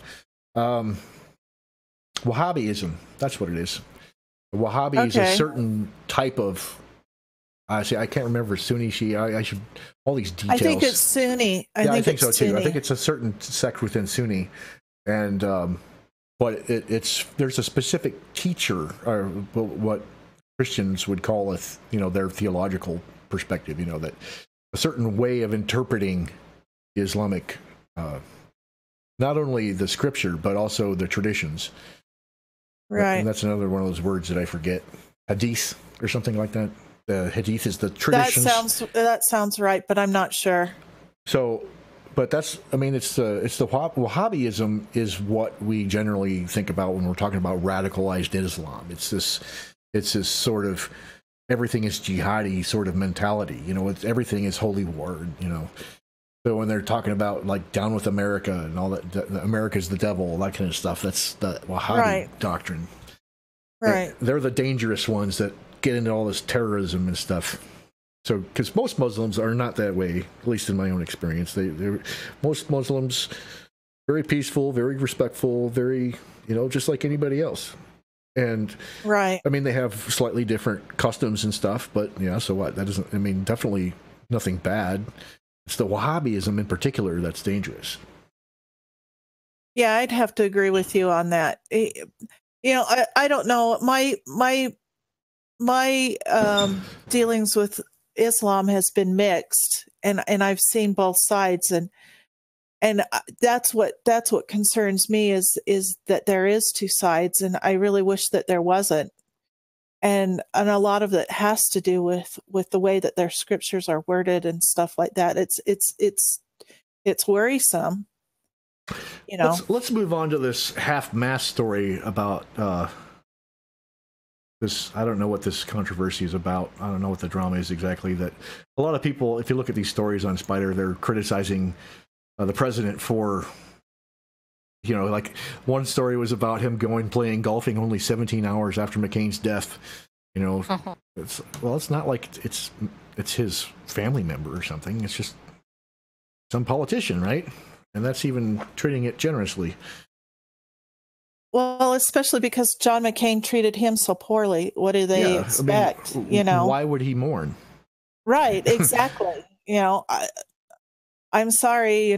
Wahhabism. That's what it is. Wahhabi is a certain type of. I can't remember Sunni, Shia. I should all these details. I think it's Sunni. I think so too. Sunni. I think it's a certain sect within Sunni, and but there's a specific teacher, or what Christians would call their theological perspective. That a certain way of interpreting Islamic, not only the scripture but also the traditions. Right. And that's another one of those words that I forget. Hadith or something like that. The hadith is the traditions. That sounds right, but I'm not sure. So, but it's the Wahhabism is what we generally think about when we're talking about radicalized Islam. It's this sort of everything is jihadi sort of mentality. Everything is holy war. So when they're talking about like down with America and all that, America's the devil, all that kind of stuff. That's the Wahhabi doctrine. Right. They're the dangerous ones that get into all this terrorism and stuff. So, because most Muslims are not that way, at least in my own experience. Most Muslims very peaceful, very respectful, very just like anybody else. And right. I mean, they have slightly different customs and stuff, but yeah, so what? That doesn't. I mean, definitely nothing bad. It's the Wahhabism in particular that's dangerous. Yeah, I'd have to agree with you on that. I don't know. My dealings with Islam has been mixed, and I've seen both sides, and that's what concerns me is that there is two sides, and I really wish that there wasn't. And a lot of it has to do with the way that their scriptures are worded and stuff like that. It's worrisome. Let's move on to this half-mast story about this. I don't know what this controversy is about. I don't know what the drama is exactly. That a lot of people, if you look at these stories on Spider, they're criticizing the president for, like one story was about him playing golfing only 17 hours after McCain's death. It's not like it's his family member or something. It's just some politician, right? And that's even treating it generously. Well, especially because John McCain treated him so poorly. What do they expect? I mean, why would he mourn? Right, exactly. I'm sorry.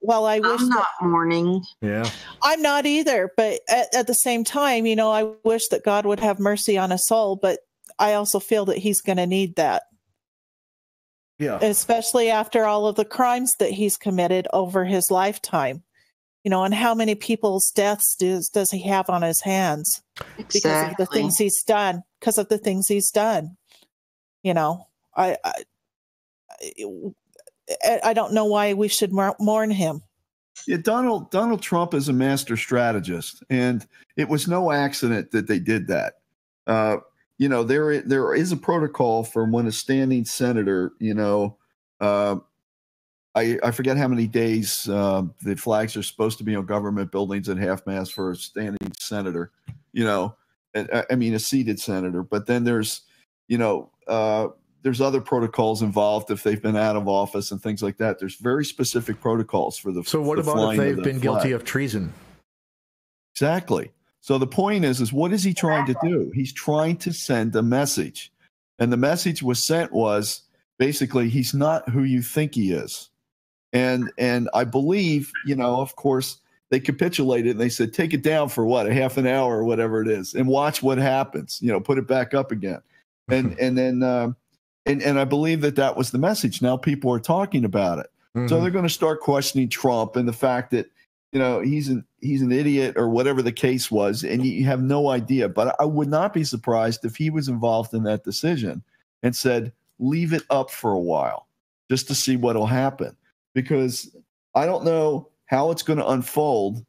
Well, I wish I'm not mourning. Yeah, I'm not either. But at the same time, I wish that God would have mercy on us all. But I also feel that He's going to need that. Yeah, especially after all of the crimes that he's committed over his lifetime. And how many people's deaths does he have on his hands? Exactly. Because of the things he's done. I don't know why we should mourn him. Yeah, Donald Trump is a master strategist, and it was no accident that they did that. There is a protocol for when a standing senator, I forget how many days the flags are supposed to be on government buildings at half-mast for a standing senator, a seated senator. But then there's other protocols involved if they've been out of office and things like that. There's very specific protocols for the. So what about if they've been guilty of treason? Exactly. So the point is what is he trying to do? He's trying to send a message, and the message was basically he's not who you think he is. And I believe, of course, they capitulated and they said, take it down for what, a half an hour or whatever it is, and watch what happens. Put it back up again. And then I believe that was the message. Now people are talking about it. Mm-hmm. So they're going to start questioning Trump and the fact that, he's an idiot or whatever the case was, and you have no idea. But I would not be surprised if he was involved in that decision and said, leave it up for a while just to see what will happen. Because I don't know how it's going to unfold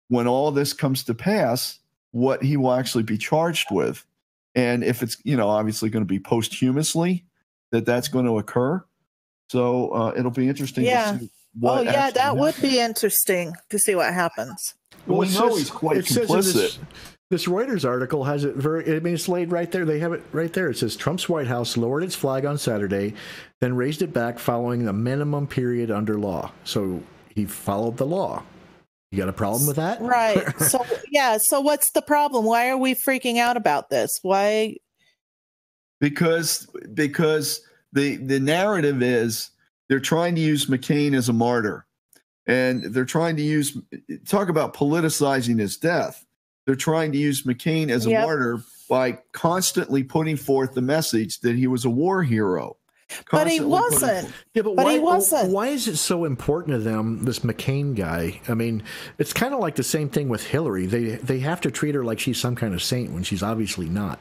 when all this comes to pass, what he will actually be charged with. And if it's, obviously going to be posthumously that's going to occur. So it'll be interesting to see what that would be interesting to see what happens. Well, we know he's quite complicit. This Reuters article has it it's laid right there. They have it right there. It says Trump's White House lowered its flag on Saturday, then raised it back following the minimum period under law. So he followed the law. You got a problem with that? Right. So what's the problem? Why are we freaking out about this? Why? Because the narrative is they're trying to use McCain as a martyr, and they're trying to talk about politicizing his death. They're trying to use McCain as a martyr by constantly putting forth the message that he was a war hero. But he wasn't. Yeah, but why, he wasn't. Why is it so important to them, this McCain guy? I mean, it's kind of like the same thing with Hillary. They have to treat her like she's some kind of saint when she's obviously not.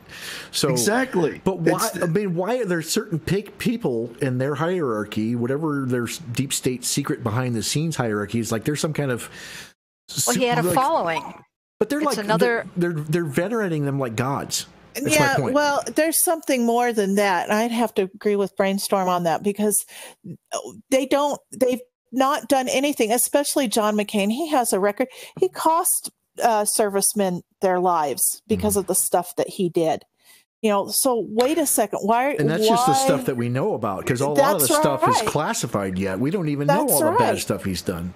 So exactly. But why? Why are there certain people in their hierarchy, whatever their deep state secret behind the scenes hierarchy is, like there's some kind of. Well, he had a following. But they're they're venerating them like gods. That's my point. Well, there's something more than that. I'd have to agree with Brainstorm on that, because they've not done anything, especially John McCain. He has a record. He cost servicemen their lives because of the stuff that he did. So wait a second. And that's just the stuff that we know about, because a lot of the stuff is classified yet. We don't even know all the bad stuff he's done.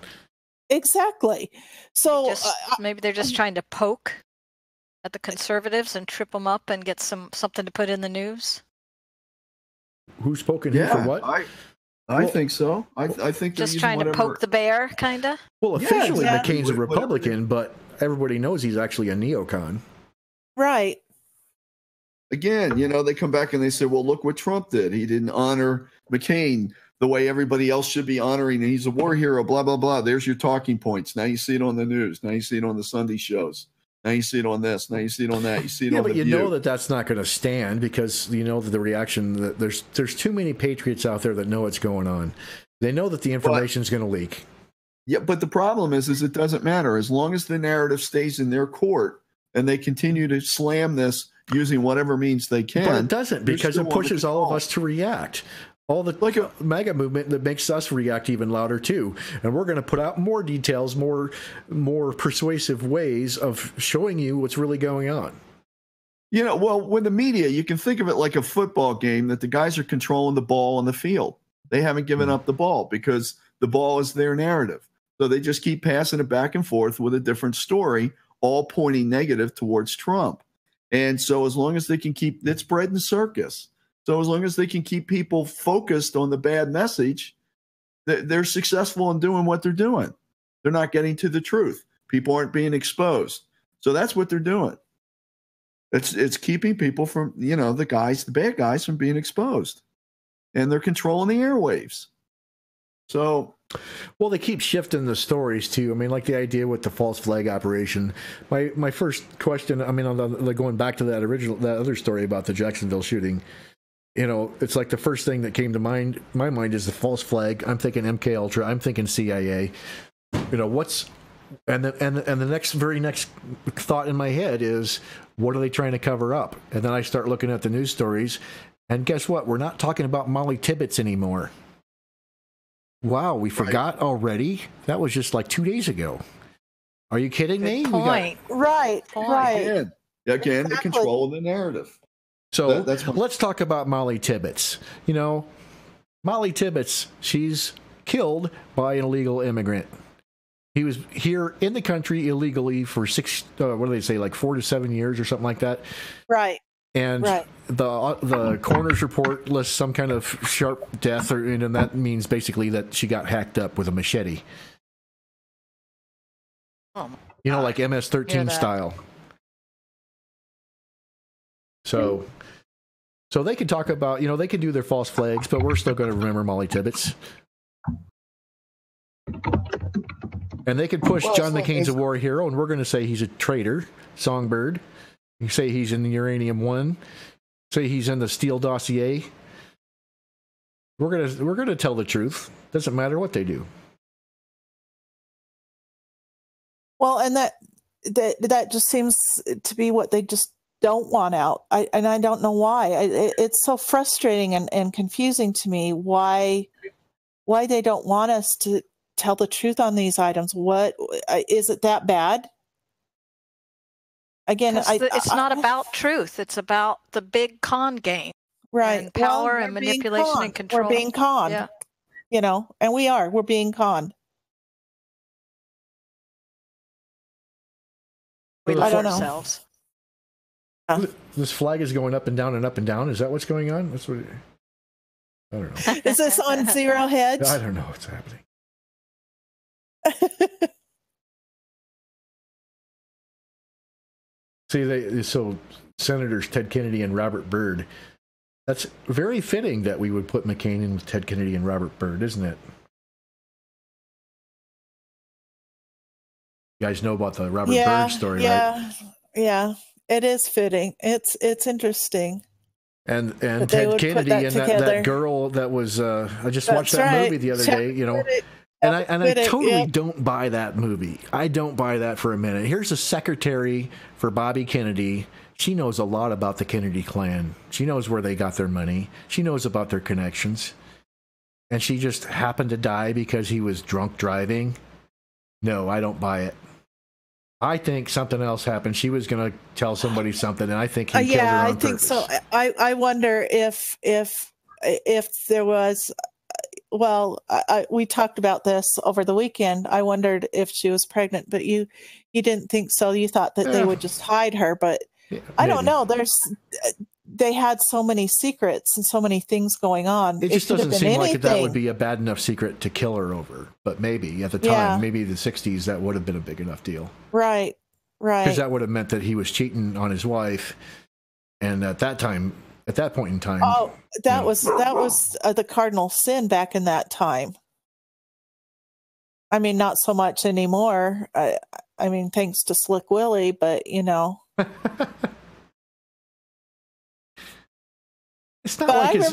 Exactly. So maybe they're just trying to poke at the conservatives and trip them up and get something to put in the news. Who's poking him for what? I think so. I think just trying to poke the bear, kind of. Well, officially McCain's a Republican, but everybody knows he's actually a neocon. Right. Again, they come back and they say, well, look what Trump did. He didn't honor McCain the way everybody else should be honoring, and he's a war hero, blah, blah, blah. There's your talking points. Now you see it on the news. Now you see it on the Sunday shows. Now you see it on this. Now you see it on that. You see it on the but you View. know that's not going to stand, because you know that the reaction, that there's too many patriots out there that know what's going on. They know that the information is going to leak. Yeah, but the problem is it doesn't matter. As long as the narrative stays in their court and they continue to slam this using whatever means they can. But it doesn't, because it pushes all of us to react. All the MAGA movement that makes us react even louder too, and we're going to put out more details, more persuasive ways of showing you what's really going on. Well, with the media, you can think of it like a football game, that the guys are controlling the ball on the field. They haven't given up the ball because the ball is their narrative. So they just keep passing it back and forth with a different story, all pointing negative towards Trump. And so as long as they can keep, it's bread and circus. So as long as they can keep people focused on the bad message, they're successful in doing what they're doing. They're not getting to the truth. People aren't being exposed. So that's what they're doing. It's keeping people from, the bad guys from being exposed. And they're controlling the airwaves. So, well, they keep shifting the stories too. I mean, like the idea with the false flag operation. My first question, I mean, going back to that other story about the Jacksonville shooting, it's like the first thing that came to my mind is the false flag. I'm thinking MK Ultra. I'm thinking CIA. And the very next thought in my head is, what are they trying to cover up? And then I start looking at the news stories, and guess what? We're not talking about Molly Tibbetts anymore. Wow, we forgot already? That was just like 2 days ago. Are you kidding me? Right. Again, the control of the narrative. So let's talk about Molly Tibbetts. Molly Tibbetts, she's killed by an illegal immigrant. He was here in the country illegally for 4 to 7 years or something like that. Right. And the coroner's report lists some kind of sharp death, and that means basically that she got hacked up with a machete. You know, like MS-13 style. So they could talk about, you know, they could do their false flags, but we're still going to remember Molly Tibbetts. And they could push John McCain's a war hero, and we're going to say he's a traitor, Songbird. You say he's in the Uranium One. Say he's in the Steele dossier. We're gonna tell the truth. Doesn't matter what they do. Well, and that just seems to be what they just don't want out. I don't know why. It's so frustrating and confusing to me why they don't want us to tell the truth on these items. What is it that bad? Again, it's not about truth. It's about the big con game, right? And power and manipulation and control. We're being conned, yeah. You know, and we're being conned. We I don't know. Ourselves. This flag is going up and down and up and down. Is that what's going on? That's what. I don't know. Is this on Zero Hedge? I don't know what's happening. See, so Senators Ted Kennedy and Robert Byrd. That's very fitting that we would put McCain in with Ted Kennedy and Robert Byrd, isn't it? You guys know about the Robert Byrd story, right? Yeah. It is fitting. It's interesting. And Ted Kennedy and that girl that was I just watched that movie the other day, you know. And I totally don't buy that movie. I don't buy that for a minute. Here's a secretary for Bobby Kennedy. She knows a lot about the Kennedy clan. She knows where they got their money. She knows about their connections. And she just happened to die because he was drunk driving. No, I don't buy it. I think something else happened. She was going to tell somebody something, and I think he killed her on purpose. So. I wonder if there was. Well, we talked about this over the weekend. I wondered if she was pregnant, but you didn't think so. You thought that they would just hide her, but I don't know. They had so many secrets and so many things going on. It just doesn't seem like that would be a bad enough secret to kill her over. But maybe at the time, maybe the 60s, that would have been a big enough deal. Right. Because that would have meant that he was cheating on his wife, and at that point in time. Oh, that was the cardinal sin back in that time. I mean, not so much anymore. I mean, thanks to Slick Willie, but you know. It's not like it's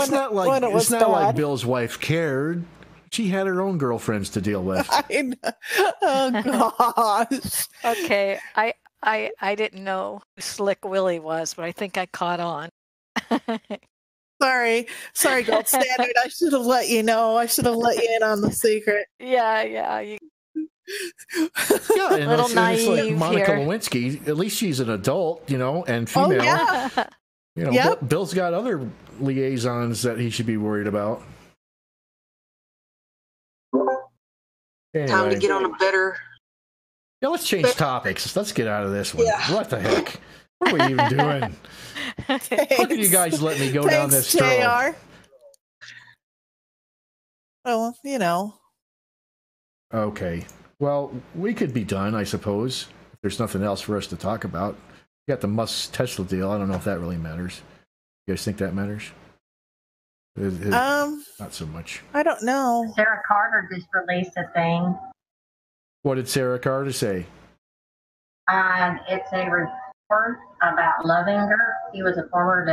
not like Bill's wife cared. She had her own girlfriends to deal with. Oh gosh. Okay, I didn't know who Slick Willie was, but I think I caught on. Sorry, Gold Standard. I should have let you know. I should have let you in on the secret. Yeah. And it's like Monica Lewinsky. At least she's an adult, you know, and female. Oh, yeah. You know, Bill's got other liaisons that he should be worried about. Anyway. Time to get on a better. Yeah, let's change topics. Let's get out of this one. Yeah. What the heck? What are we even doing? How can you guys let me go down this trail? Oh, you know. Okay. Well, we could be done, I suppose. If there's nothing else for us to talk about. You got the Musk Tesla deal. I don't know if that really matters. You guys think that matters? Not so much. I don't know. Sarah Carter just released a thing. What did Sarah Carter say? It's a report about Lovinger. He was a former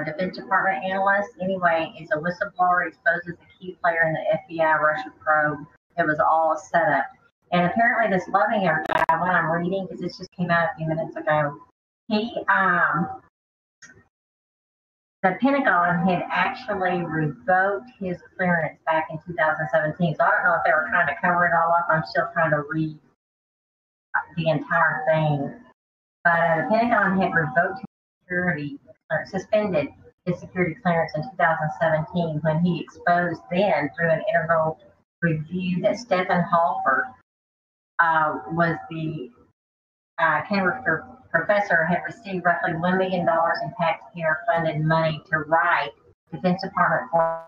Defense Department analyst. Anyway, he's a whistleblower, exposes a key player in the FBI Russia probe. It was all a setup. And apparently this Lovinger guy, what I'm reading, because this just came out a few minutes ago, the Pentagon had actually revoked his clearance back in 2017. So I don't know if they were trying to cover it all up. I'm still trying to read the entire thing. But the Pentagon had revoked his suspended his security clearance in 2017 when he exposed then through an integral review that Stephen Halford was the character professor had received roughly $1 million in taxpayer-funded money to write Defense Department for.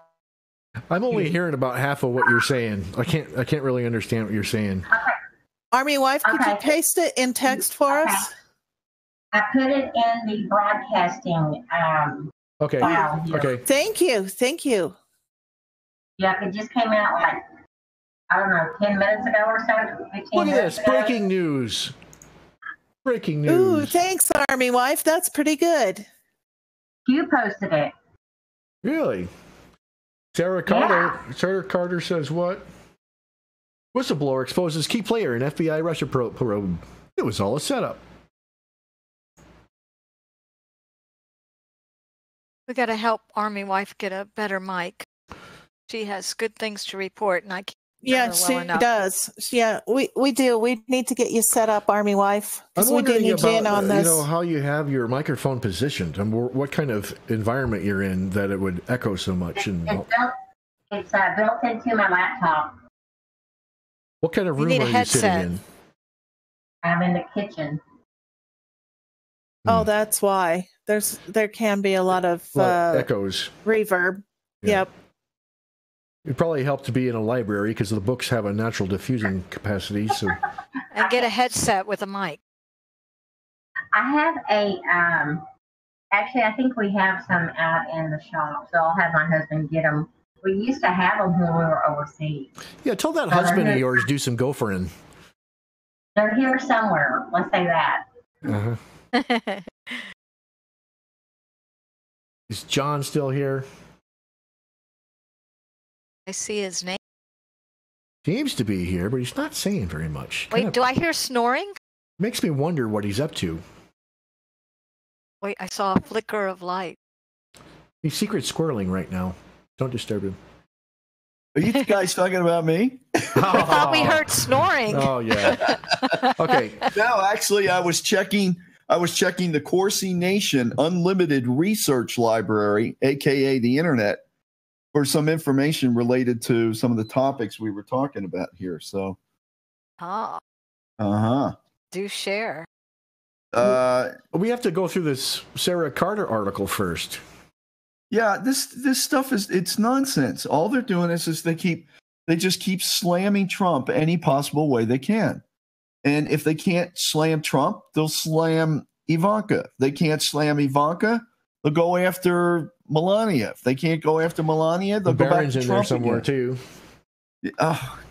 I'm only hearing about half of what you're saying. I can't really understand what you're saying. Okay. Army wife, could you paste it in text for us? I put it in the broadcasting. Okay. File here. Okay. Thank you. Yeah, it just came out like, I don't know, 10 minutes ago or so. 15 Look at minutes this. ago. Breaking news. Breaking news. Ooh, thanks, Army wife. That's pretty good. You posted it. Really? Sarah Carter says what? Whistleblower exposes key player in FBI Russia probe. It was all a setup. We got to help Army wife get a better mic. She has good things to report, and I can't. Yeah, she does. Yeah, we do. We need to get you set up, Army wife. I'm we do wondering need you in about on this. how you have your microphone positioned and what kind of environment you're in that it would echo so much. It's built into my laptop. What kind of room are you sitting in? I'm in the kitchen. Oh, that's why. There can be a lot of echoes, reverb. Yeah. Yep. It'd probably help to be in a library because the books have a natural diffusing capacity. So, and get a headset with a mic. I have actually, I think we have some out in the shop, so I'll have my husband get them. We used to have them when we were overseas. Yeah, tell that husband of yours do some gophering. They're here somewhere. Let's say that. Uh-huh. Is John still here? I see his name. Seems to be here, but he's not saying very much. Wait, do I hear snoring? Makes me wonder what he's up to. Wait, I saw a flicker of light. He's secret squirreling right now. Don't disturb him. Are you guys talking about me? I thought we heard snoring. Oh, yeah. Okay. No, actually, I was checking the Corsi Nation Unlimited Research Library, aka the Internet, for some information related to some of the topics we were talking about here. So, do share. We have to go through this Sarah Carter article first. Yeah, this stuff it's nonsense. All they're doing is they just keep slamming Trump any possible way they can. And if they can't slam Trump, they'll slam Ivanka. If they can't slam Ivanka, they'll go after Melania. If they can't go after Melania, they'll go back to Trump in there somewhere again. too.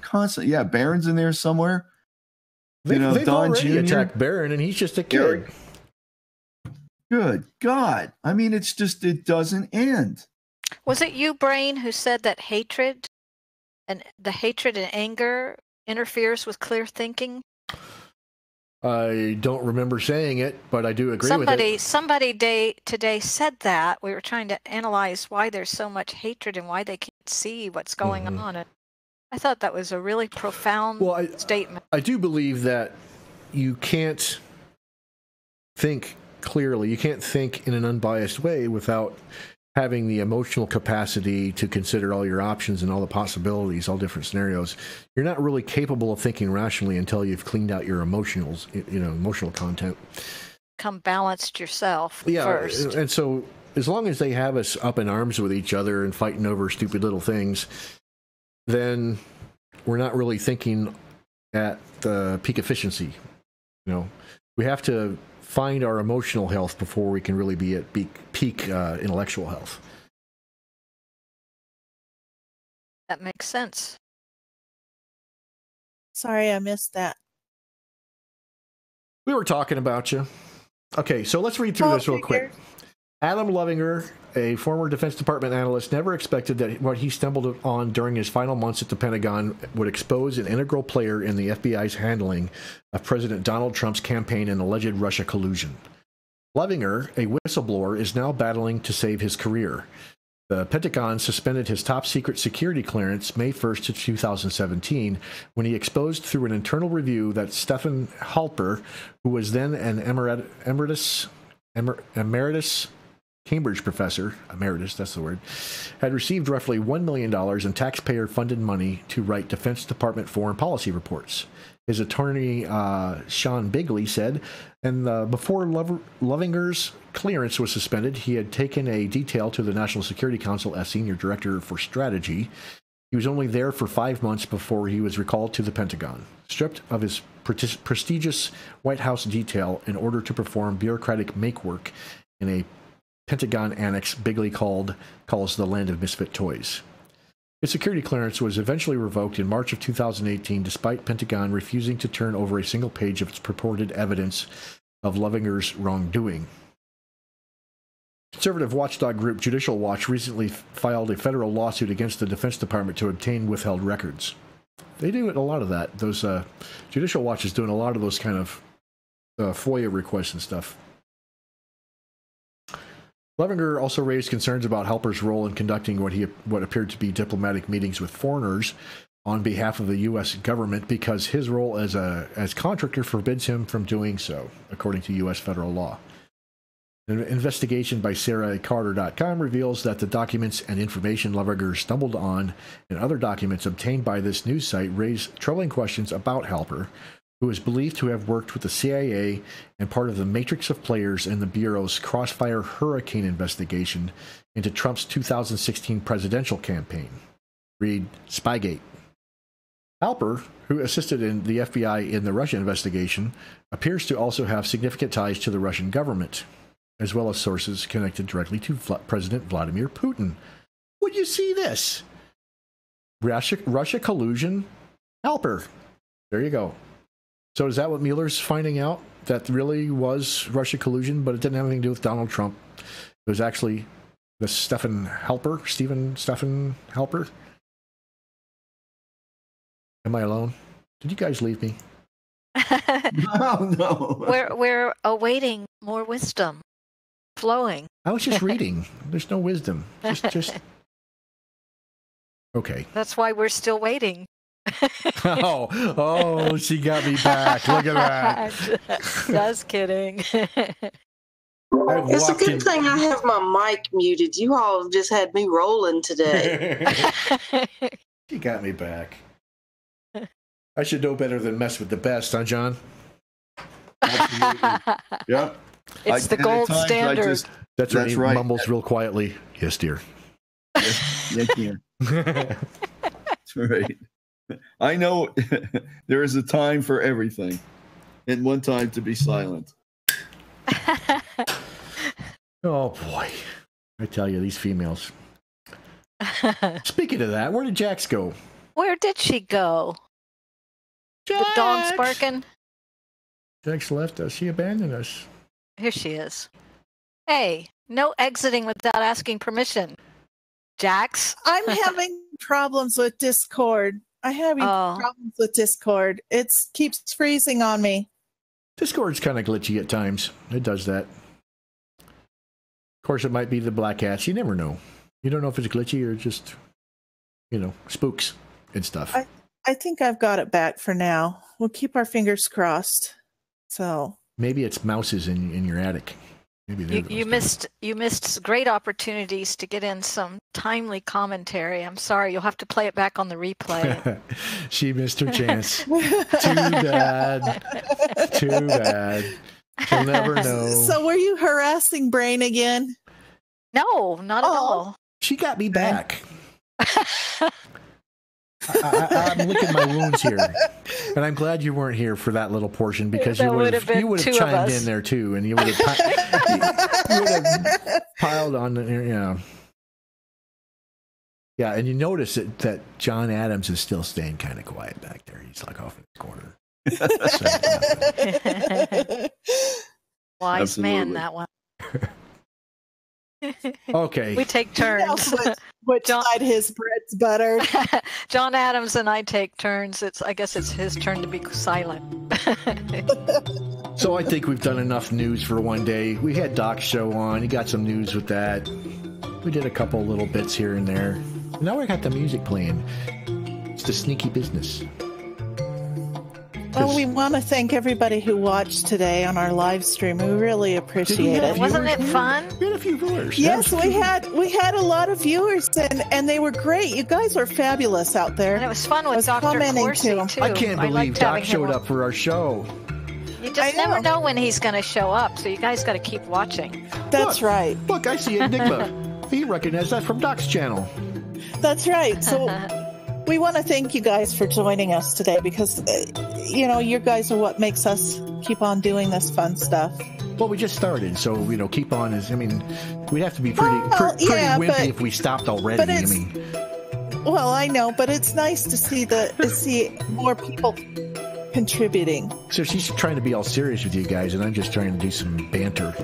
Constantly. Yeah, Barron's in there somewhere. They've Don already Jr. attacked Barron, and he's just a kid. Good God. I mean, it doesn't end. Was it you, Brain, who said that hatred and anger interferes with clear thinking? I don't remember saying it, but I do agree with it. Somebody today said that. We were trying to analyze why there's so much hatred and why they can't see what's going on. And I thought that was a really profound statement. I do believe that you can't think clearly. You can't think in an unbiased way without having the emotional capacity to consider all your options and all the possibilities, all different scenarios. You're not really capable of thinking rationally until you've cleaned out your emotional content. Come balanced yourself first. And so as long as they have us up in arms with each other and fighting over stupid little things, then we're not really thinking at the peak efficiency. We have to find our emotional health before we can really be at peak intellectual health. That makes sense. Sorry, I missed that. We were talking about you. Okay, so let's read through this real quick. Adam Lovinger, a former Defense Department analyst, never expected that what he stumbled on during his final months at the Pentagon would expose an integral player in the FBI's handling of President Donald Trump's campaign and alleged Russia collusion. Lovinger, a whistleblower, is now battling to save his career. The Pentagon suspended his top secret security clearance May 1st of 2017 when he exposed through an internal review that Stephen Halper, who was then an emeritus Cambridge professor, emeritus, that's the word, had received roughly $1 million in taxpayer-funded money to write Defense Department foreign policy reports. His attorney, Sean Bigley, said, and before Lovinger's clearance was suspended, he had taken a detail to the National Security Council as Senior Director for Strategy. He was only there for 5 months before he was recalled to the Pentagon, stripped of his prestigious White House detail in order to perform bureaucratic make-work in a Pentagon annex Bigley calls the land of misfit toys. His security clearance was eventually revoked in March of 2018, despite Pentagon refusing to turn over a single page of its purported evidence of Lovinger's wrongdoing. Conservative watchdog group Judicial Watch recently filed a federal lawsuit against the Defense Department to obtain withheld records. They do a lot of that. Those Judicial Watch is doing a lot of those kind of FOIA requests and stuff. Lovinger also raised concerns about Halper's role in conducting what appeared to be diplomatic meetings with foreigners on behalf of the U.S. government because his role as contractor forbids him from doing so, according to U.S. federal law. An investigation by SarahCarter.com reveals that the documents and information Lovinger stumbled on and other documents obtained by this news site raise troubling questions about Halper, who is believed to have worked with the CIA and part of the matrix of players in the Bureau's Crossfire Hurricane investigation into Trump's 2016 presidential campaign. Read Spygate. Halper, who assisted in the FBI in the Russia investigation, appears to also have significant ties to the Russian government, as well as sources connected directly to President Vladimir Putin. Would you see this? Russia collusion? Halper. There you go. So is that what Mueller's finding out? That really was Russia collusion, but it didn't have anything to do with Donald Trump. It was actually the Stephen Halper. Am I alone? Did you guys leave me? No. We're awaiting more wisdom flowing. I was just reading. There's no wisdom. Just okay. That's why we're still waiting. Oh, she got me back. Look at that. Just kidding. It's a good thing I have my mic muted. You all just had me rolling today. She got me back. I should know better than mess with the best, huh, John? Absolutely. Yep. It's the gold standard. That's right. Mumbles real quietly. Yes, dear. Yes, dear. That's right. I know there is a time for everything and one time to be silent. Oh, boy. I tell you, these females. Speaking of that, where did Jax go? Where did she go? Jax! The dog's barking. Jax left us. She abandoned us. Here she is. Hey, no exiting without asking permission. Jax? I'm having problems with Discord. Problems with Discord. It keeps freezing on me. Discord's kind of glitchy at times. It does that. Of course, it might be the black hats. You never know. You don't know if it's glitchy or just, spooks and stuff. I think I've got it back for now. We'll keep our fingers crossed. So maybe it's mouses in your attic. Maybe you missed great opportunities to get in some timely commentary. I'm sorry, you'll have to play it back on the replay. She missed her chance. Too bad. Too bad. She'll never know. So were you harassing Brain again? No, not at all. She got me back. I'm licking my wounds here, and I'm glad you weren't here for that little portion because you would have chimed in there too, and you would have piled on there. Yeah. And you notice that John Adams is still staying kind of quiet back there. He's like off in the corner. Wise man, that one. Okay. We take turns. Which side his bread's buttered? John Adams and I take turns. I guess it's his turn to be silent. So I think we've done enough news for one day. We had Doc's show on. He got some news with that. We did a couple little bits here and there. Now we got the music playing. It's the sneaky business. Well, we want to thank everybody who watched today on our live stream. We really appreciate it. Wasn't it fun? We had a few viewers. Yes, we had a lot of viewers, and they were great. You guys were fabulous out there. And it was fun with Dr. Corsi, too. I can't believe Doc showed up for our show. You just never know when he's going to show up, so you guys got to keep watching. That's right. Look, I see Enigma. He recognized that from Doc's channel. That's right. So we want to thank you guys for joining us today because, you guys are what makes us keep on doing this fun stuff. Well, we just started, so, keep on we'd have to be pretty wimpy if we stopped already. Well, I know, but it's nice to see more people contributing. So she's trying to be all serious with you guys, and I'm just trying to do some banter.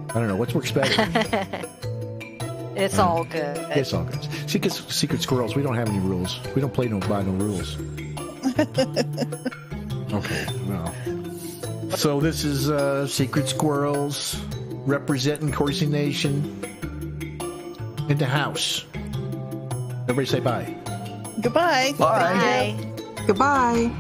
I don't know, what works better? It's all good. It's all good. Secret Squirrels, we don't have any rules. We don't play by no rules. Okay, well. So this is Secret Squirrels representing Corsi Nation in the house. Everybody say bye. Goodbye. Bye. Goodbye.